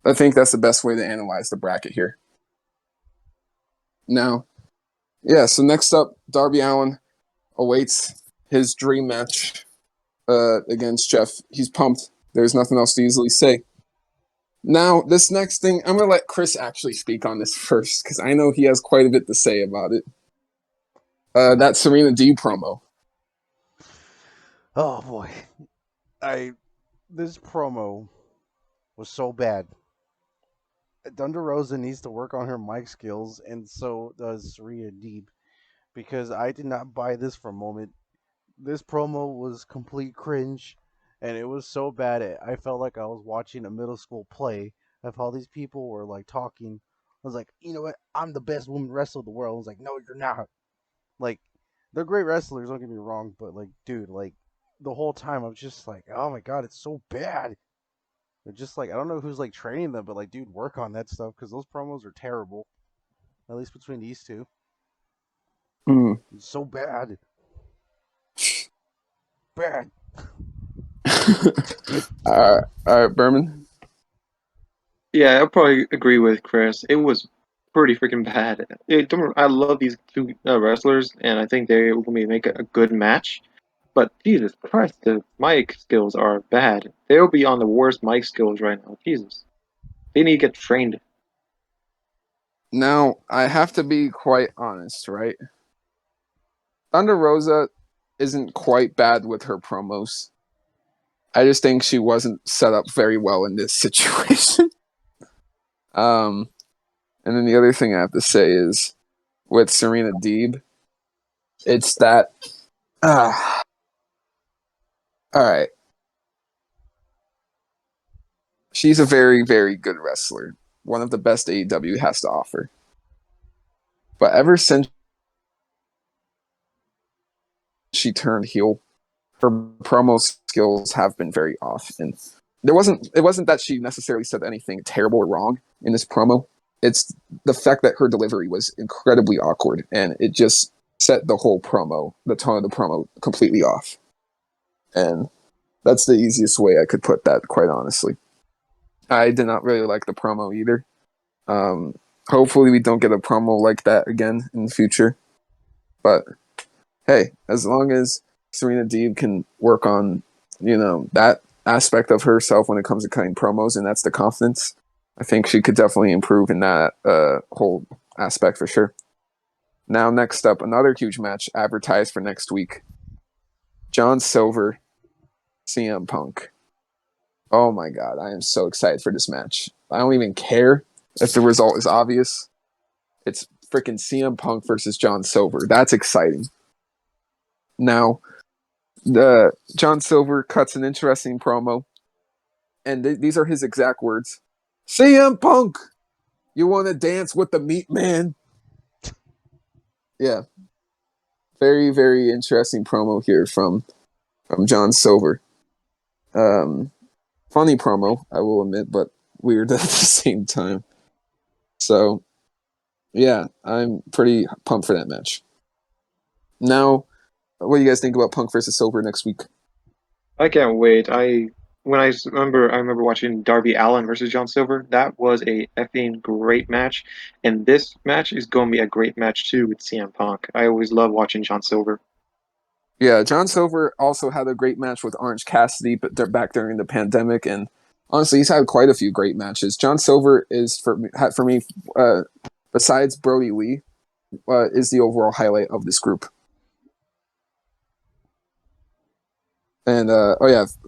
I think that's the best way to analyze the bracket here. Now, yeah, so next up, Darby Allin awaits his dream match against Jeff. He's pumped. There's nothing else to easily say. Now, this next thing, I'm going to let Chris actually speak on this first, because I know he has quite a bit to say about it. That Serena D promo. Oh boy. This promo was so bad. Thunder Rosa needs to work on her mic skills, and so does Serena Deeb, because I did not buy this for a moment. This promo was complete cringe, and it was so bad. I felt like I was watching a middle school play of how these people were like talking. I was like, you know what? I'm the best woman wrestler in the world. I was like, no, you're not. Like, they're great wrestlers. Don't get me wrong, but like, dude, like the whole time I was just like, oh my god, it's so bad. They're just like, I don't know who's like training them, but like, dude, work on that stuff because those promos are terrible. At least between these two. It's so bad. Bad. All right, Berman. Yeah, I'll probably agree with Chris. It was pretty freaking bad. I love these two wrestlers, and I think they will make a good match. But Jesus Christ, the mic skills are bad. They'll be on the worst mic skills right now. Jesus, they need to get trained. Now, I have to be quite honest, right? Thunder Rosa isn't quite bad with her promos. I just think she wasn't set up very well in this situation. And then the other thing I have to say is with Serena Deeb, it's that. All right. She's a very, very good wrestler. One of the best AEW has to offer. But ever since she turned heel, her promo skills have been very off. And it wasn't that she necessarily said anything terrible or wrong in this promo. It's the fact that her delivery was incredibly awkward, and it just set the whole promo, the tone of the promo, completely off. And that's the easiest way I could put that, quite honestly. I did not really like the promo either. Hopefully we don't get a promo like that again in the future. But hey, as long as Serena Deeb can work on, that aspect of herself when it comes to cutting promos, and that's the confidence, I think she could definitely improve in that whole aspect for sure. Now, next up, another huge match advertised for next week. John Silver, CM Punk. Oh my God, I am so excited for this match. I don't even care if the result is obvious. It's freaking CM Punk versus John Silver. That's exciting. Now, John Silver cuts an interesting promo, and these are his exact words. CM Punk, you want to dance with the meat man? Yeah. Very, very interesting promo here from John Silver. Funny promo, I will admit, but weird at the same time. So, yeah, I'm pretty pumped for that match. Now, what do you guys think about Punk versus Silver next week? I can't wait. I remember watching Darby Allin versus John Silver. That was a effing great match, and this match is going to be a great match too with CM Punk. I always love watching John Silver. Yeah, John Silver also had a great match with Orange Cassidy, but they're back during the pandemic, and honestly, he's had quite a few great matches. John Silver is for me, besides Brody Lee, is the overall highlight of this group. And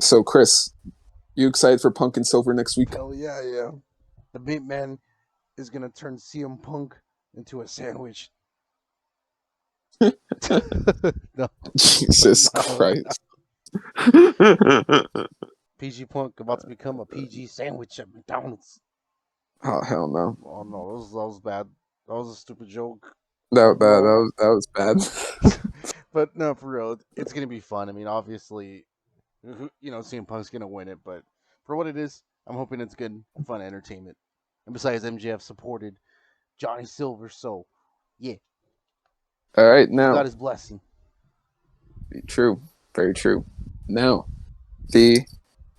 so Chris, you excited for Punk and Silver next week? Hell yeah. The Meat Man is gonna turn CM Punk into a sandwich. No. Jesus Christ. PG Punk about to become a PG sandwich at McDonald's. Oh hell no. Oh no, that was bad. That was a stupid joke. That was bad. But no, for real, it's gonna be fun. I mean, obviously, CM Punk's gonna win it, but for what it is, I'm hoping it's good, fun entertainment. And besides, MJF supported Johnny Silver, so yeah. All right, now he got his blessing. True, very true. Now, the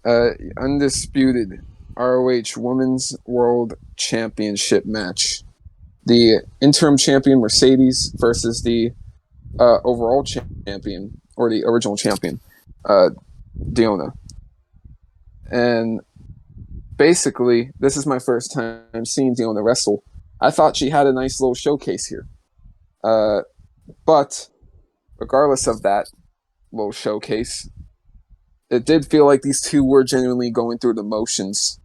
undisputed ROH Women's World Championship match. The interim champion Mercedes versus the overall champion, or the original champion, Diona. And basically, this is my first time seeing Diona wrestle. I thought she had a nice little showcase here. But regardless of that little showcase, it did feel like these two were genuinely going through the motions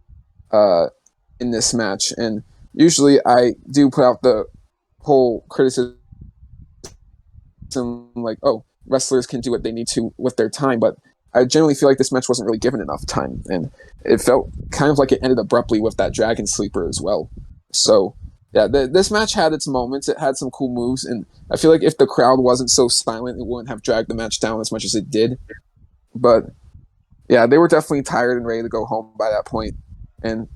in this match. And usually I do put out the whole criticism like, oh, wrestlers can do what they need to with their time, but I generally feel like this match wasn't really given enough time, and it felt kind of like it ended abruptly with that Dragon Sleeper as well. So yeah, this match had its moments. It had some cool moves, and I feel like if the crowd wasn't so silent, it wouldn't have dragged the match down as much as it did. But yeah, they were definitely tired and ready to go home by that point, and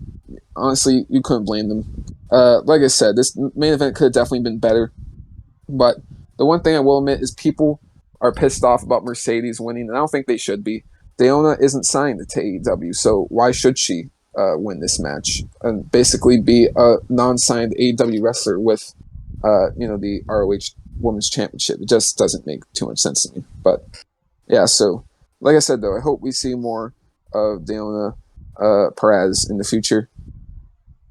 honestly, you couldn't blame them. Like I said, this main event could have definitely been better, but the one thing I will admit is people are pissed off about Mercedes winning, and I don't think they should be. Dayona isn't signed to AEW, so why should she win this match and basically be a non-signed AEW wrestler with, the ROH Women's Championship? It just doesn't make too much sense to me. But yeah, so like I said, though, I hope we see more of Dayona Perez in the future.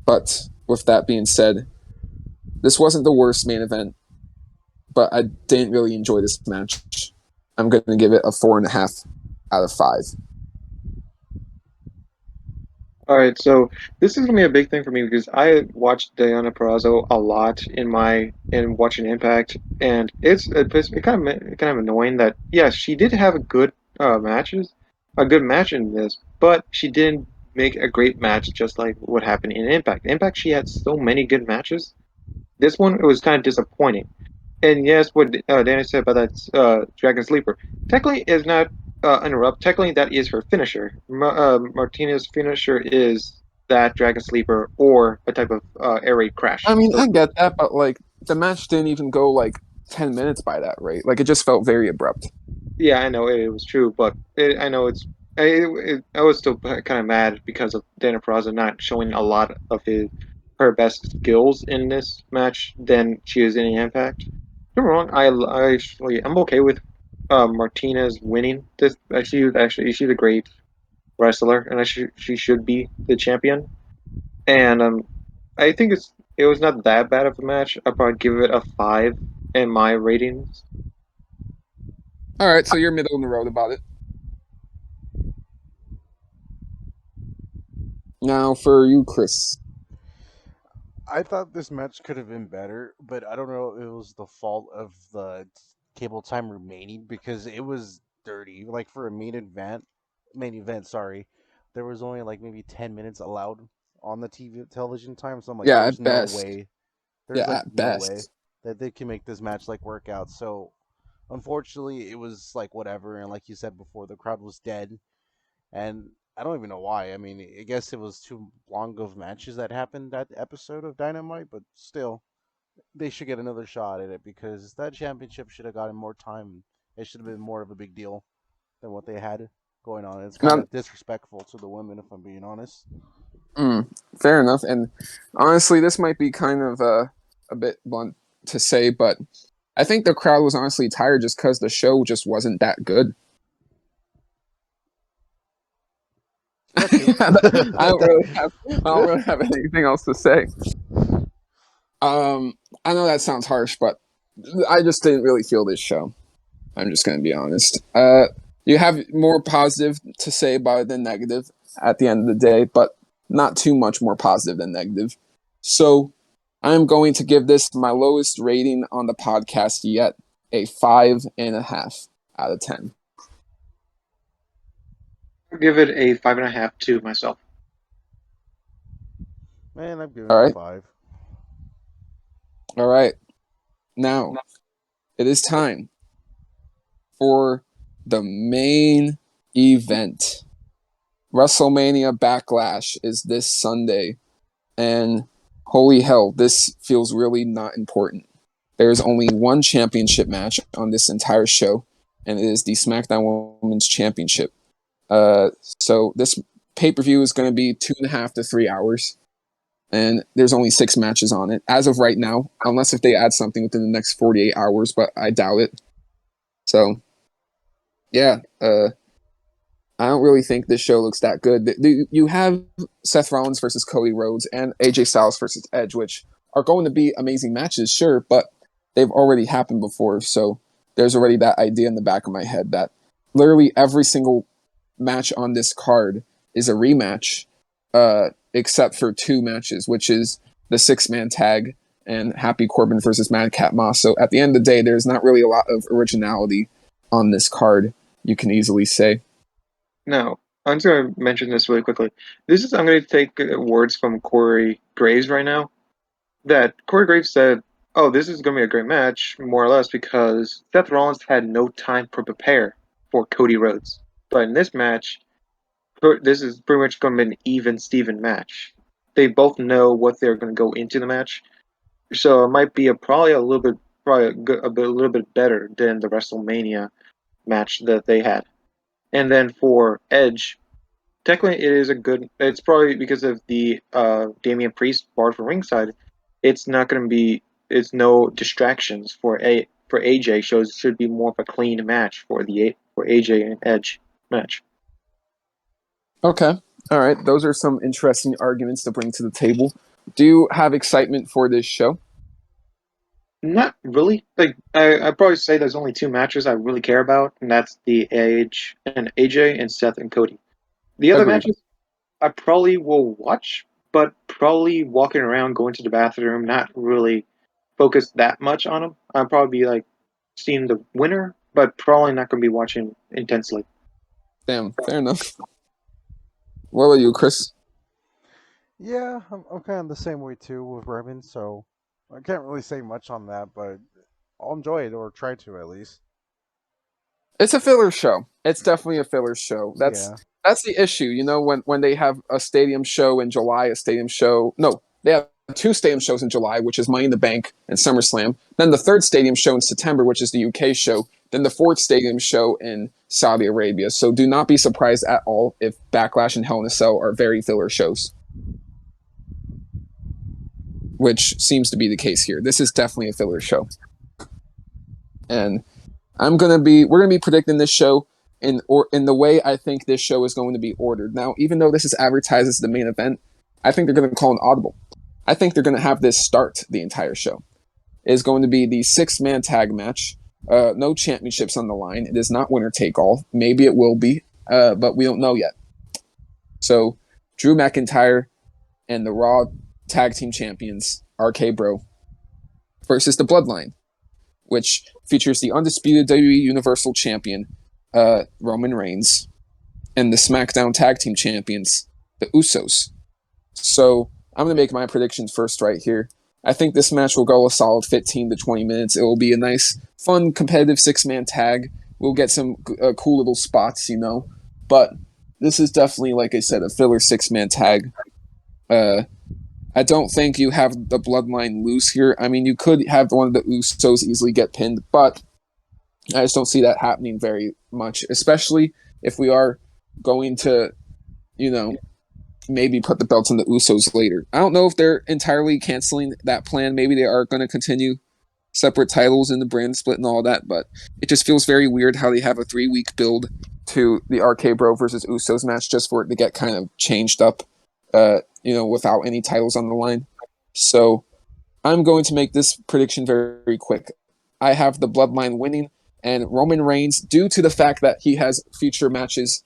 But with that being said, this wasn't the worst main event, but I didn't really enjoy this match. I'm going to give it a 4.5 out of 5. All right, so this is gonna be a big thing for me because I watched Diana Perrazzo a lot in watching Impact, and it kind of annoying that yes, she did have a good match in this, but she didn't make a great match just like what happened in Impact. Impact, she had so many good matches. This one, it was kind of disappointing. And yes, what Danny said about that Dragon Sleeper technically is not interrupt. Technically, that is her finisher. Martinez's finisher is that Dragon Sleeper or a type of air raid crash. I mean, So I get that, but like the match didn't even go like 10 minutes by that rate. Like it just felt very abrupt. yeah, I know it was true, but I know I was still kind of mad because of Dana Peraza not showing a lot of her best skills in this match than she is in Impact. Don't get me wrong, I'm okay with Martinez winning this. She's a great wrestler, and she should be the champion. And I think it was not that bad of a match. I'd probably give it a 5 in my ratings. All right, so you're middle of the road about it. Now for you, Chris. I thought this match could have been better, but I don't know if it was the fault of the cable time remaining because it was dirty. Like for a main event, sorry, there was only like maybe 10 minutes allowed on the television time. So I'm like, Yeah, there's at no best. way, Yeah, there's like at no way best. that they can make this match like work out. So unfortunately, it was like whatever. And like you said before, the crowd was dead, and I don't even know why. I mean, I guess it was too long of matches that happened that episode of Dynamite, but still, they should get another shot at it because that championship should have gotten more time. It should have been more of a big deal than what they had going on. It's kind Now, of disrespectful to the women, if I'm being honest. mm, fair enough. And honestly, this might be kind of a bit blunt to say, but I think the crowd was honestly tired just because the show just wasn't that good. That too. I don't really have anything else to say. I know that sounds harsh, but I just didn't really feel this show. I'm just going to be honest. You have more positive to say about it than negative at the end of the day, but not too much more positive than negative. So I'm going to give this my lowest rating on the podcast yet, a 5.5 out of 10. I'll give it a 5.5 to myself. Man, I'm giving All it a right. 5. All right. Now it is time for the main event. WrestleMania Backlash is this Sunday, and holy hell, this feels really not important. There's only one championship match on this entire show, and it is the SmackDown Women's Championship. So this pay-per-view is going to be 2.5 to 3 hours, and there's only 6 matches on it as of right now, unless if they add something within the next 48 hours, but I doubt it. So, yeah, I don't really think this show looks that good. You have Seth Rollins versus Cody Rhodes and AJ Styles versus Edge, which are going to be amazing matches, sure, but they've already happened before. So there's already that idea in the back of my head that literally every single match on this card is a rematch, except for 2 matches, which is the 6-man tag and Happy Corbin versus Madcap Moss. So at the end of the day, there's not really a lot of originality on this card, you can easily say. Now, I'm just going to mention this really quickly. I'm going to take words from Corey Graves right now. That Corey Graves said, "Oh, this is going to be a great match, more or less, because Seth Rollins had no time to prepare for Cody Rhodes. But in this match, this is pretty much going to be an even Steven match. They both know what they're going to go into the match, so it might be probably a little bit better than the WrestleMania match that they had. And then for Edge, technically it is a good. It's probably because of the Damian Priest barred from ringside. It's not going to be. It's no distractions for AJ. Should be more of a clean match for AJ and Edge match. Okay. All right. Those are some interesting arguments to bring to the table. Do you have excitement for this show? Not really. Like I'd probably say there's only two matches I really care about, and that's the Edge and AJ and Seth and Cody. The other Agreed. matches I probably will watch, but probably walking around, going to the bathroom, not really focus that much on them. I'll probably be like seeing the winner, but probably not going to be watching intensely. Damn. Fair enough. What about you, Chris? Yeah, I'm kind of the same way too with Revan, so I can't really say much on that, but I'll enjoy it or try to at least. It's a filler show. It's definitely a filler show. Yeah. That's the issue. You know, when they have a stadium show in July, a stadium show. No, they have two stadium shows in July, which is Money in the Bank and SummerSlam. Then the third stadium show in September, which is the UK show. Then the fourth stadium show in Saudi Arabia. So do not be surprised at all if Backlash and Hell in a Cell are very filler shows, which seems to be the case here. This is definitely a filler show, and we're gonna be predicting this show in the way I think this show is going to be ordered. Now, even though this is advertised as the main event, I think they're going to call an audible. I think they're going to have this start the entire show. It is going to be the 6-man tag match. No championships on the line. It is not winner take all. Maybe it will be, but we don't know yet. So, Drew McIntyre and the Raw Tag Team Champions, RK Bro, versus the Bloodline, which features the undisputed WWE Universal Champion, Roman Reigns, and the SmackDown Tag Team Champions, the Usos. So I'm going to make my predictions first right here. I think this match will go a solid 15 to 20 minutes. It will be a nice, fun, competitive 6-man tag. We'll get some cool little spots, you know. But this is definitely, like I said, a filler 6-man tag. I don't think you have the Bloodline lose here. I mean, you could have one of the Usos easily get pinned, but I just don't see that happening very much, especially if we are going to, you know, maybe put the belts on the Usos later. I don't know if they're entirely canceling that plan. Maybe they are going to continue separate titles in the brand split and all that, but it just feels very weird how they have a 3-week build to the RK Bro versus Usos match just for it to get kind of changed up, you know, without any titles on the line. So I'm going to make this prediction very, very quick. I have the Bloodline winning, and Roman Reigns, due to the fact that he has future matches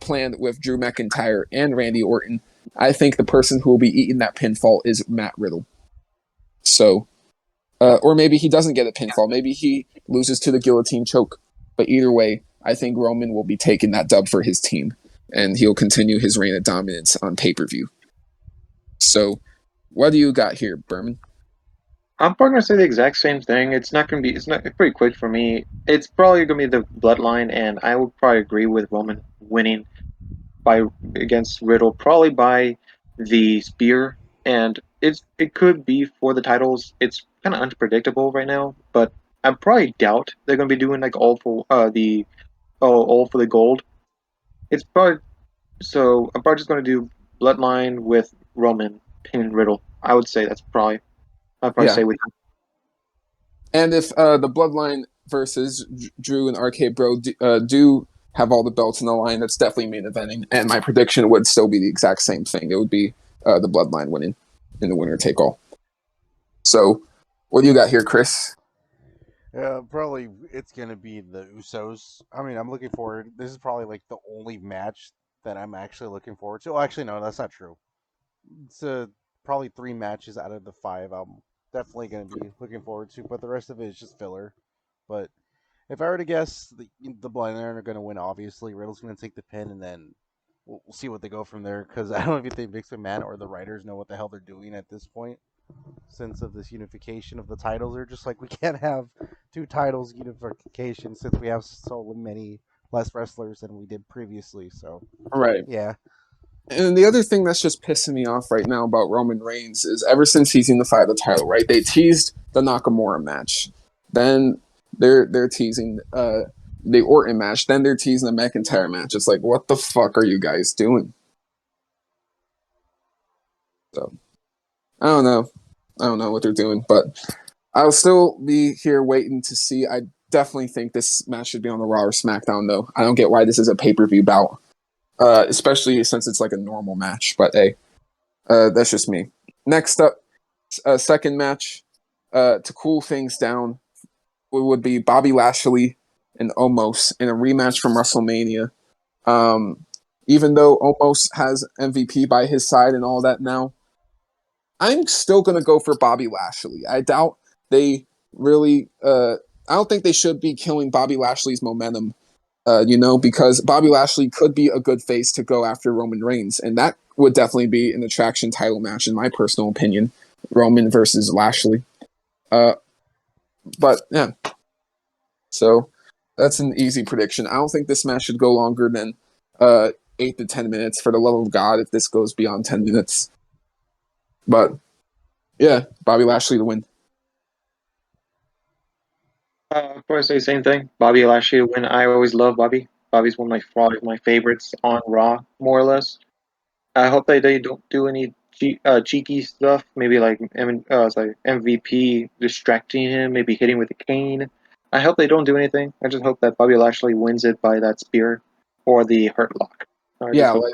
planned with Drew McIntyre and Randy Orton, I think the person who will be eating that pinfall is Matt Riddle. So, or maybe he doesn't get a pinfall. Maybe he loses to the guillotine choke. But either way, I think Roman will be taking that dub for his team, and he'll continue his reign of dominance on pay-per-view. So, what do you got here, Berman? I'm probably gonna say the exact same thing. It's not pretty quick for me. It's probably gonna be the Bloodline, and I would probably agree with Roman winning by against Riddle, probably by the spear, and it could be for the titles. It's kind of unpredictable right now, but I probably doubt they're gonna be doing like all for the gold. It's probably so. I'm probably just gonna do Bloodline with Roman pin Riddle. I would say that's probably. I'd probably say with. And if the Bloodline versus Drew and RK Bro do have all the belts in the line, that's definitely main eventing. And my prediction would still be the exact same thing. It would be the Bloodline winning in the winner take all. So, what do you got here, Chris? Probably it's gonna be the Usos. I mean, I'm looking forward. This is probably like the only match that I'm actually looking forward to. Oh, actually, no, that's not true. It's probably 3 matches out of the 5 I'm definitely gonna be looking forward to, but the rest of it is just filler. But if I were to guess, the Blind Iron are gonna win. Obviously, Riddle's gonna take the pin, and then we'll see what they go from there. Because I don't even think Vince McMahon or the writers know what the hell they're doing at this point. Since of this unification of the titles, they're just like, we can't have 2 titles unification since we have so many less wrestlers than we did previously. So Right. yeah. And the other thing that's just pissing me off right now about Roman Reigns is ever since he's unified the title, right? They teased the Nakamura match. Then they're teasing, the Orton match. Then they're teasing the McIntyre match. It's like, what the fuck are you guys doing? So I don't know. I don't know what they're doing, but I'll still be here waiting to see. I definitely think this match should be on the Raw or SmackDown, though. I don't get why this is a pay-per-view bout, especially since it's like a normal match. But hey, that's just me. Next up, second match to cool things down would be Bobby Lashley and Omos in a rematch from WrestleMania. Even though Omos has MVP by his side and all that now, I'm still going to go for Bobby Lashley. I doubt they really. I don't think they should be killing Bobby Lashley's momentum, because Bobby Lashley could be a good face to go after Roman Reigns, and that would definitely be an attraction title match, in my personal opinion. Roman versus Lashley. But yeah. So that's an easy prediction. I don't think this match should go longer than 8 to 10 minutes, for the love of God, if this goes beyond 10 minutes. But yeah, Bobby Lashley to win. Of course, say the same thing. Bobby Lashley to win. I always love Bobby. Bobby's one of my favorites on Raw, more or less. I hope that they don't do any cheeky stuff. Maybe like MVP distracting him, maybe hitting with a cane. I hope they don't do anything. I just hope that Bobby Lashley wins it by that spear or the hurt lock. Yeah, like,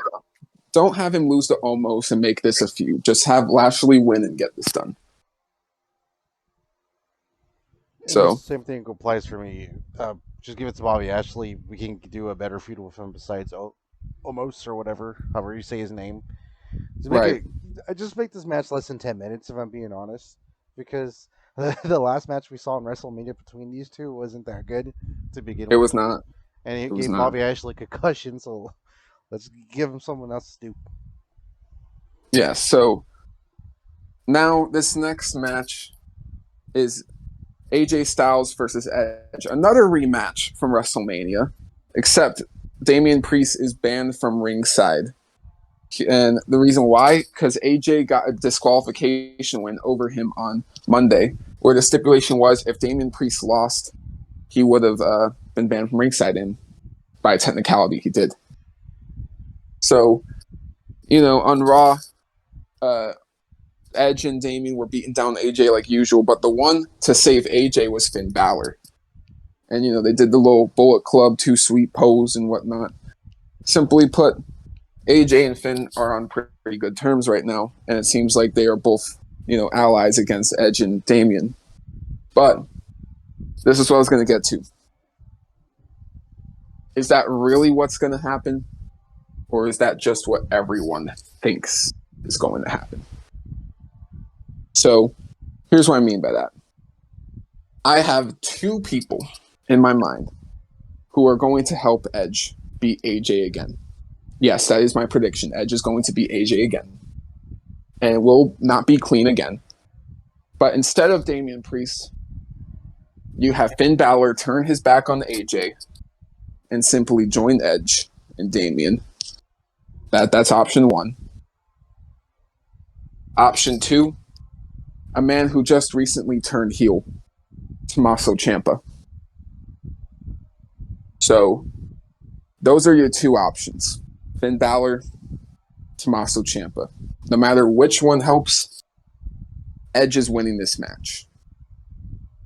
don't have him lose to Omos and make this a feud. Just have Lashley win and get this done. So the same thing applies for me. Just give it to Bobby Lashley. We can do a better feud with him besides Omos or whatever, however you say his name. Just make this match less than 10 minutes, if I'm being honest, because the last match we saw in WrestleMania between these two wasn't that good to begin with. It was not. And it gave Bobby Lashley a concussion, so let's give him someone else to do. Yeah, so now this next match is AJ Styles versus Edge. Another rematch from WrestleMania, except Damian Priest is banned from ringside. And the reason why, because AJ got a disqualification win over him on Monday, where the stipulation was if Damian Priest lost, he would have been banned from ringside, and by technicality, he did. So, on Raw, Edge and Damian were beating down AJ like usual, but the one to save AJ was Finn Balor. And, they did the little Bullet Club 2 Sweet pose and whatnot. Simply put, AJ and Finn are on pretty good terms right now, and it seems like they are both, allies against Edge and Damian. But this is what I was going to get to. Is that really what's going to happen? Or is that just what everyone thinks is going to happen? So, here's what I mean by that. I have 2 people in my mind who are going to help Edge beat AJ again. Yes, that is my prediction. Edge is going to beat AJ again. And it will not be clean again. But instead of Damian Priest, you have Finn Balor turn his back on AJ and simply join Edge and Damian. That's option 1. Option 2, a man who just recently turned heel, Tommaso Ciampa. So, those are your 2 options. Finn Balor, Tommaso Ciampa. No matter which one helps, Edge is winning this match.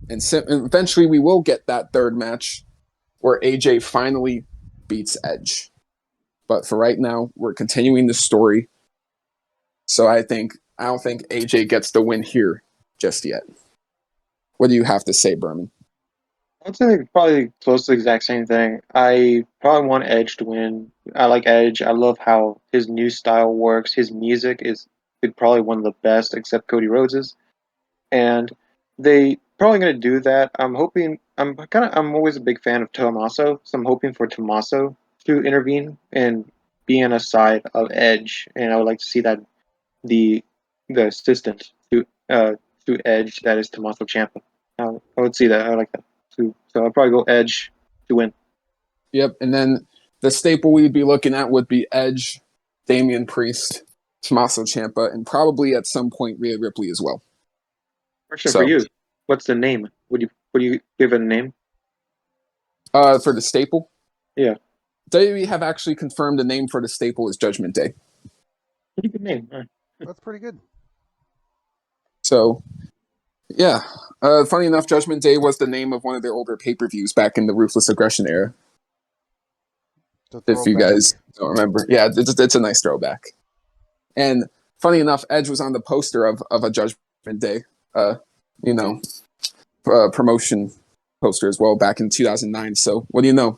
And eventually we will get that third match where AJ finally beats Edge. But for right now, we're continuing the story. So I don't think AJ gets the win here just yet. What do you have to say, Berman? I'd say probably close to the exact same thing. I probably want Edge to win. I like Edge. I love how his new style works. His music is probably one of the best, except Cody Rhodes's. And they probably going to do that. I'm hoping. I'm always a big fan of Tommaso, so I'm hoping for Tommaso to intervene and be on a side of Edge. And I would like to see that the assistant to Edge, that is Tommaso Ciampa. I would see that. I like that. So I'll probably go Edge to win. Yep, and then the staple we'd be looking at would be Edge, Damian Priest, Tommaso Ciampa, and probably at some point Rhea Ripley as well. Question for you: what's the name? Would you give it a name? For the staple? Yeah. WWE have actually confirmed the name for the staple is Judgment Day. Pretty good name. All right. That's pretty good. So, yeah. Funny enough, Judgment Day was the name of one of their older pay-per-views back in the Ruthless Aggression era. If you guys don't remember. Yeah, it's a nice throwback. And funny enough, Edge was on the poster of a Judgment Day, promotion poster as well back in 2009. So what do you know?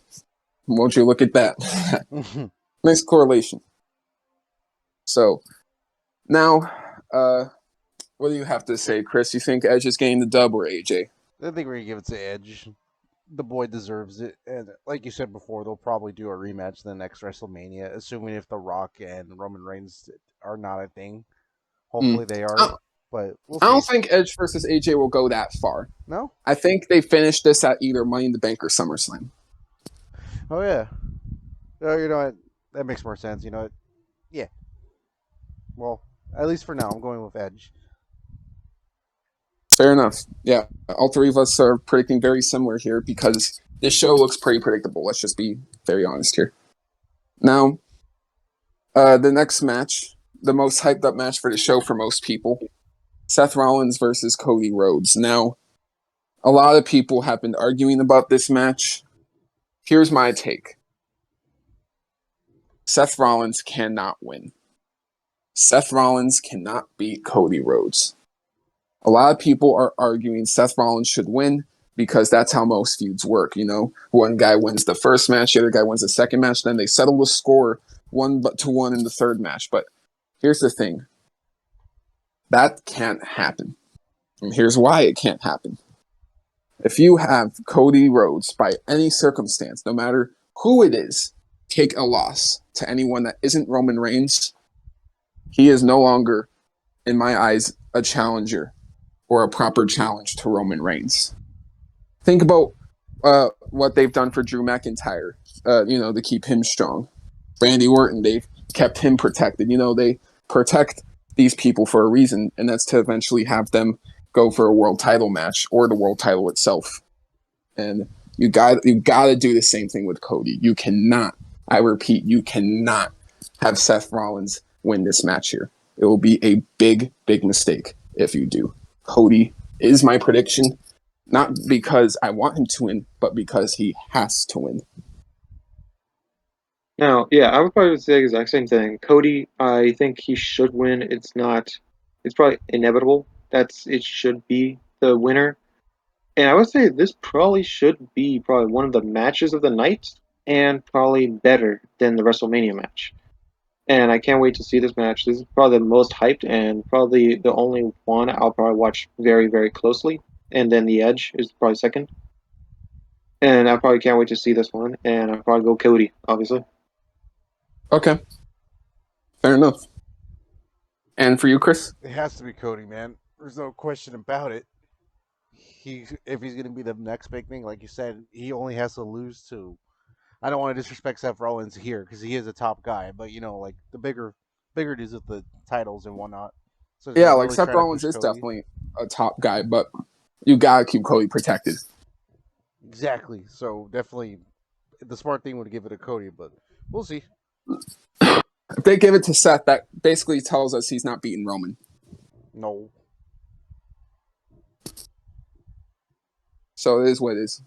Won't you look at that? Nice correlation. So now, what do you have to say, Chris? You think Edge is getting the dub or AJ? I think we're going to give it to Edge. The boy deserves it. And like you said before, they'll probably do a rematch the next WrestleMania, assuming if The Rock and Roman Reigns are not a thing. Hopefully they are. But we'll see. I don't think Edge versus AJ will go that far. No? I think they finish this at either Money in the Bank or SummerSlam. Oh, yeah. Oh, you know what? That makes more sense. You know what? Yeah. Well, at least for now, I'm going with Edge. Fair enough. Yeah, all three of us are predicting very similar here because this show looks pretty predictable. Let's just be very honest here. Now, the next match, the most hyped up match for the show for most people, Seth Rollins versus Cody Rhodes. Now, a lot of people have been arguing about this match. Here's my take. Seth Rollins cannot win. Seth Rollins cannot beat Cody Rhodes. A lot of people are arguing Seth Rollins should win because that's how most feuds work. You know, one guy wins the first match, the other guy wins the second match, then they settle the score 1-1 in the third match. But here's the thing. That can't happen. And here's why it can't happen. If you have Cody Rhodes, by any circumstance, no matter who it is, take a loss to anyone that isn't Roman Reigns, he is no longer, in my eyes, a challenger or a proper challenge to Roman Reigns. Think about what they've done for Drew McIntyre, to keep him strong. Randy Orton, they've kept him protected. You know, they protect these people for a reason, and that's to eventually have them go for a world title match or the world title itself. And you got to do the same thing with Cody. You cannot, I repeat, you cannot have Seth Rollins win this match here. It will be a big, big mistake if you do. Cody is my prediction, not because I want him to win, but because he has to win. Now, yeah, I would probably say the exact same thing. Cody, I think he should win. It's probably inevitable that it should be the winner. And I would say this probably should be one of the matches of the night and probably better than the WrestleMania match. And I can't wait to see this match. This is probably the most hyped and probably the only one I'll probably watch very, very closely. And then The Edge is probably second. And I probably can't wait to see this one. And I'll probably go Cody, obviously. Okay. Fair enough. And for you, Chris? It has to be Cody, man. There's no question about it. If he's going to be the next big thing, like you said, he only has to lose to... I don't want to disrespect Seth Rollins here because he is a top guy, but like the bigger dudes with the titles and whatnot. So yeah, like Seth Rollins is definitely a top guy, but you gotta keep Cody protected. Exactly. So definitely, the smart thing would give it to Cody, but we'll see. If they give it to Seth, that basically tells us he's not beating Roman. No. So it is what it is.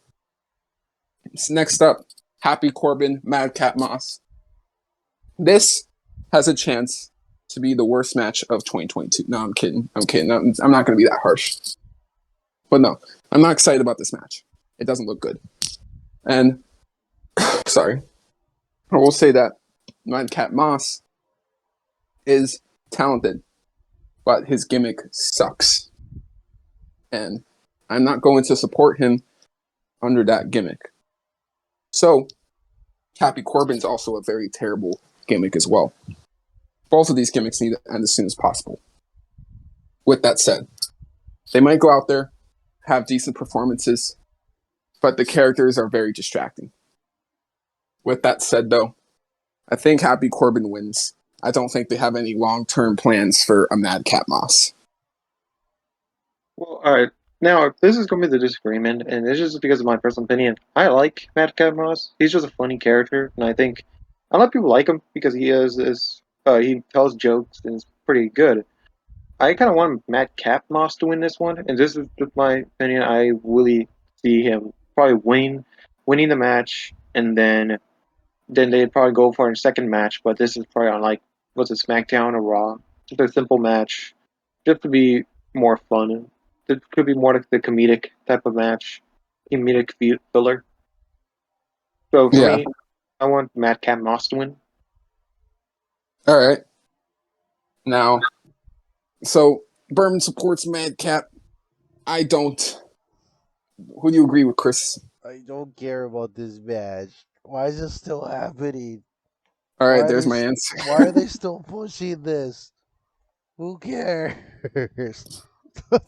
Next up. Happy Corbin, Madcap Moss. This has a chance to be the worst match of 2022. No, I'm kidding. I'm not going to be that harsh. But no, I'm not excited about this match. It doesn't look good. And, sorry. I will say that Madcap Moss is talented, but his gimmick sucks. And I'm not going to support him under that gimmick. So, Happy Corbin's also a very terrible gimmick as well. Both of these gimmicks need to end as soon as possible. With that said, they might go out there, have decent performances, but the characters are very distracting. With that said, though, I think Happy Corbin wins. I don't think they have any long-term plans for a Madcap Moss. Well, all right. Now, this is going to be the disagreement, and it's just because of my personal opinion. I like Madcap Moss. He's just a funny character, and I think a lot of people like him because he tells jokes and is pretty good. I kind of want Madcap Moss to win this one, and this is just my opinion. I really see him probably winning the match, and then they'd probably go for a second match. But this is probably on like what's it, SmackDown or Raw? Just a simple match, just to be more fun. It could be more like the comedic type of match, comedic filler. So for Yeah. me, I want Madcap Moss to win. All right. Now, so Berman supports Madcap. I don't. Who do you agree with, Chris? I don't care about this match. Why is this still happening? All right, Why there's are my they, answer. Why are they still pushing this? Who cares?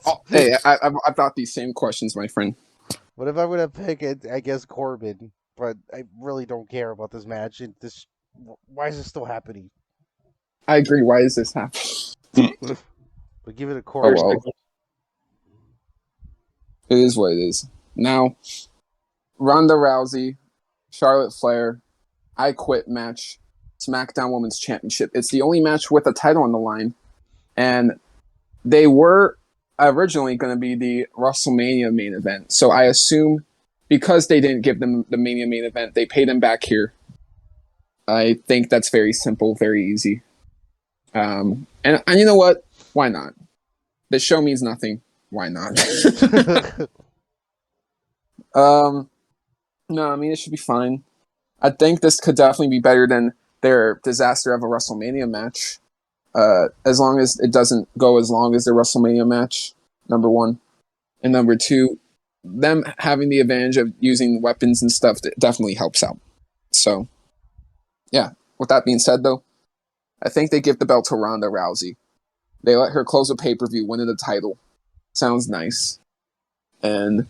Oh, hey, I've got these same questions, my friend. What if I'm gonna pick it? I guess Corbin, but I really don't care about this match. Why is this still happening? I agree. Why is this happening? But give it a Oh Corbin. well, it is what it is. Now, Ronda Rousey, Charlotte Flair, I Quit match, SmackDown Women's Championship. It's the only match with a title on the line, and they were originally going to be the WrestleMania main event. So I assume because they didn't give them the Mania main event, they paid them back here. I think that's very simple, very easy. And you know what? Why not? The show means nothing. Why not? No, I mean, it should be fine. I think this could definitely be better than their disaster of a WrestleMania match. As long as it doesn't go as long as their WrestleMania match, number one. And number two, them having the advantage of using weapons and stuff definitely helps out. So, yeah. With that being said, though, I think they give the belt to Ronda Rousey. They let her close a pay-per-view, win the title. Sounds nice. And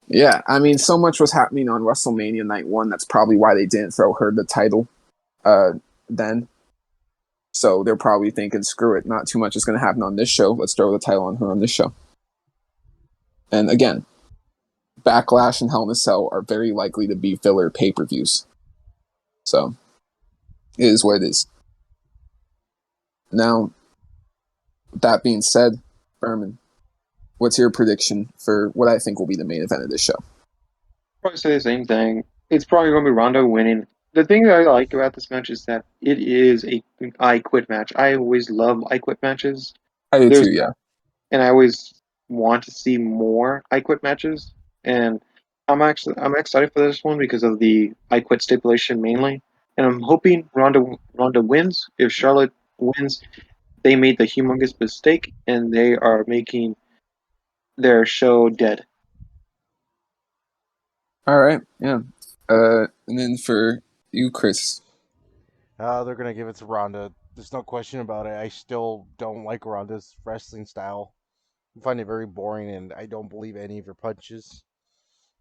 yeah, I mean, so much was happening on WrestleMania Night 1. That's probably why they didn't throw her the title then. So they're probably thinking, screw it, not too much is going to happen on this show. Let's throw the title on her on this show. And again, Backlash and Hell in a Cell are very likely to be filler pay-per-views. So it is what it is. Now, that being said, Berman, what's your prediction for what I think will be the main event of this show? Probably say the same thing. It's probably going to be Ronda winning. The thing that I like about this match is that it is a I Quit match. I always love I Quit matches. I do There's too, yeah. and I always want to see more I Quit matches. And I'm excited for this one because of the I Quit stipulation mainly. And I'm hoping Ronda wins. If Charlotte wins, they made the humongous mistake and they are making their show dead. All right, yeah. And then for you, Chris. They're gonna give it to Ronda. There's no question about it. I still don't like Ronda's wrestling style. I find it very boring, and I don't believe any of her punches.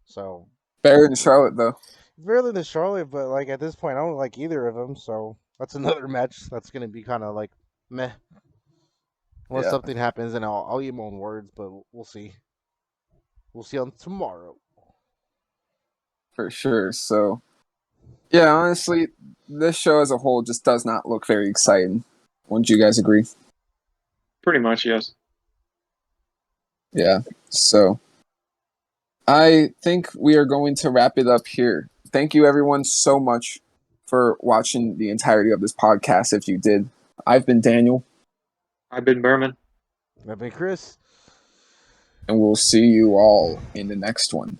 So Better than Charlotte, though. rarely the Charlotte, but like at this point, I don't like either of them. So that's another match that's gonna be kind of like meh. Unless Yeah, something happens, and I'll eat my own words, but we'll see. We'll see on tomorrow. for sure. So, yeah, honestly, this show as a whole just does not look very exciting. Wouldn't you guys agree? Pretty much, yes. Yeah. So, I think we are going to wrap it up here. Thank you, everyone, so much for watching the entirety of this podcast. If you did, I've been Daniel, I've been Berman. I've been Chris. and we'll see you all in the next one.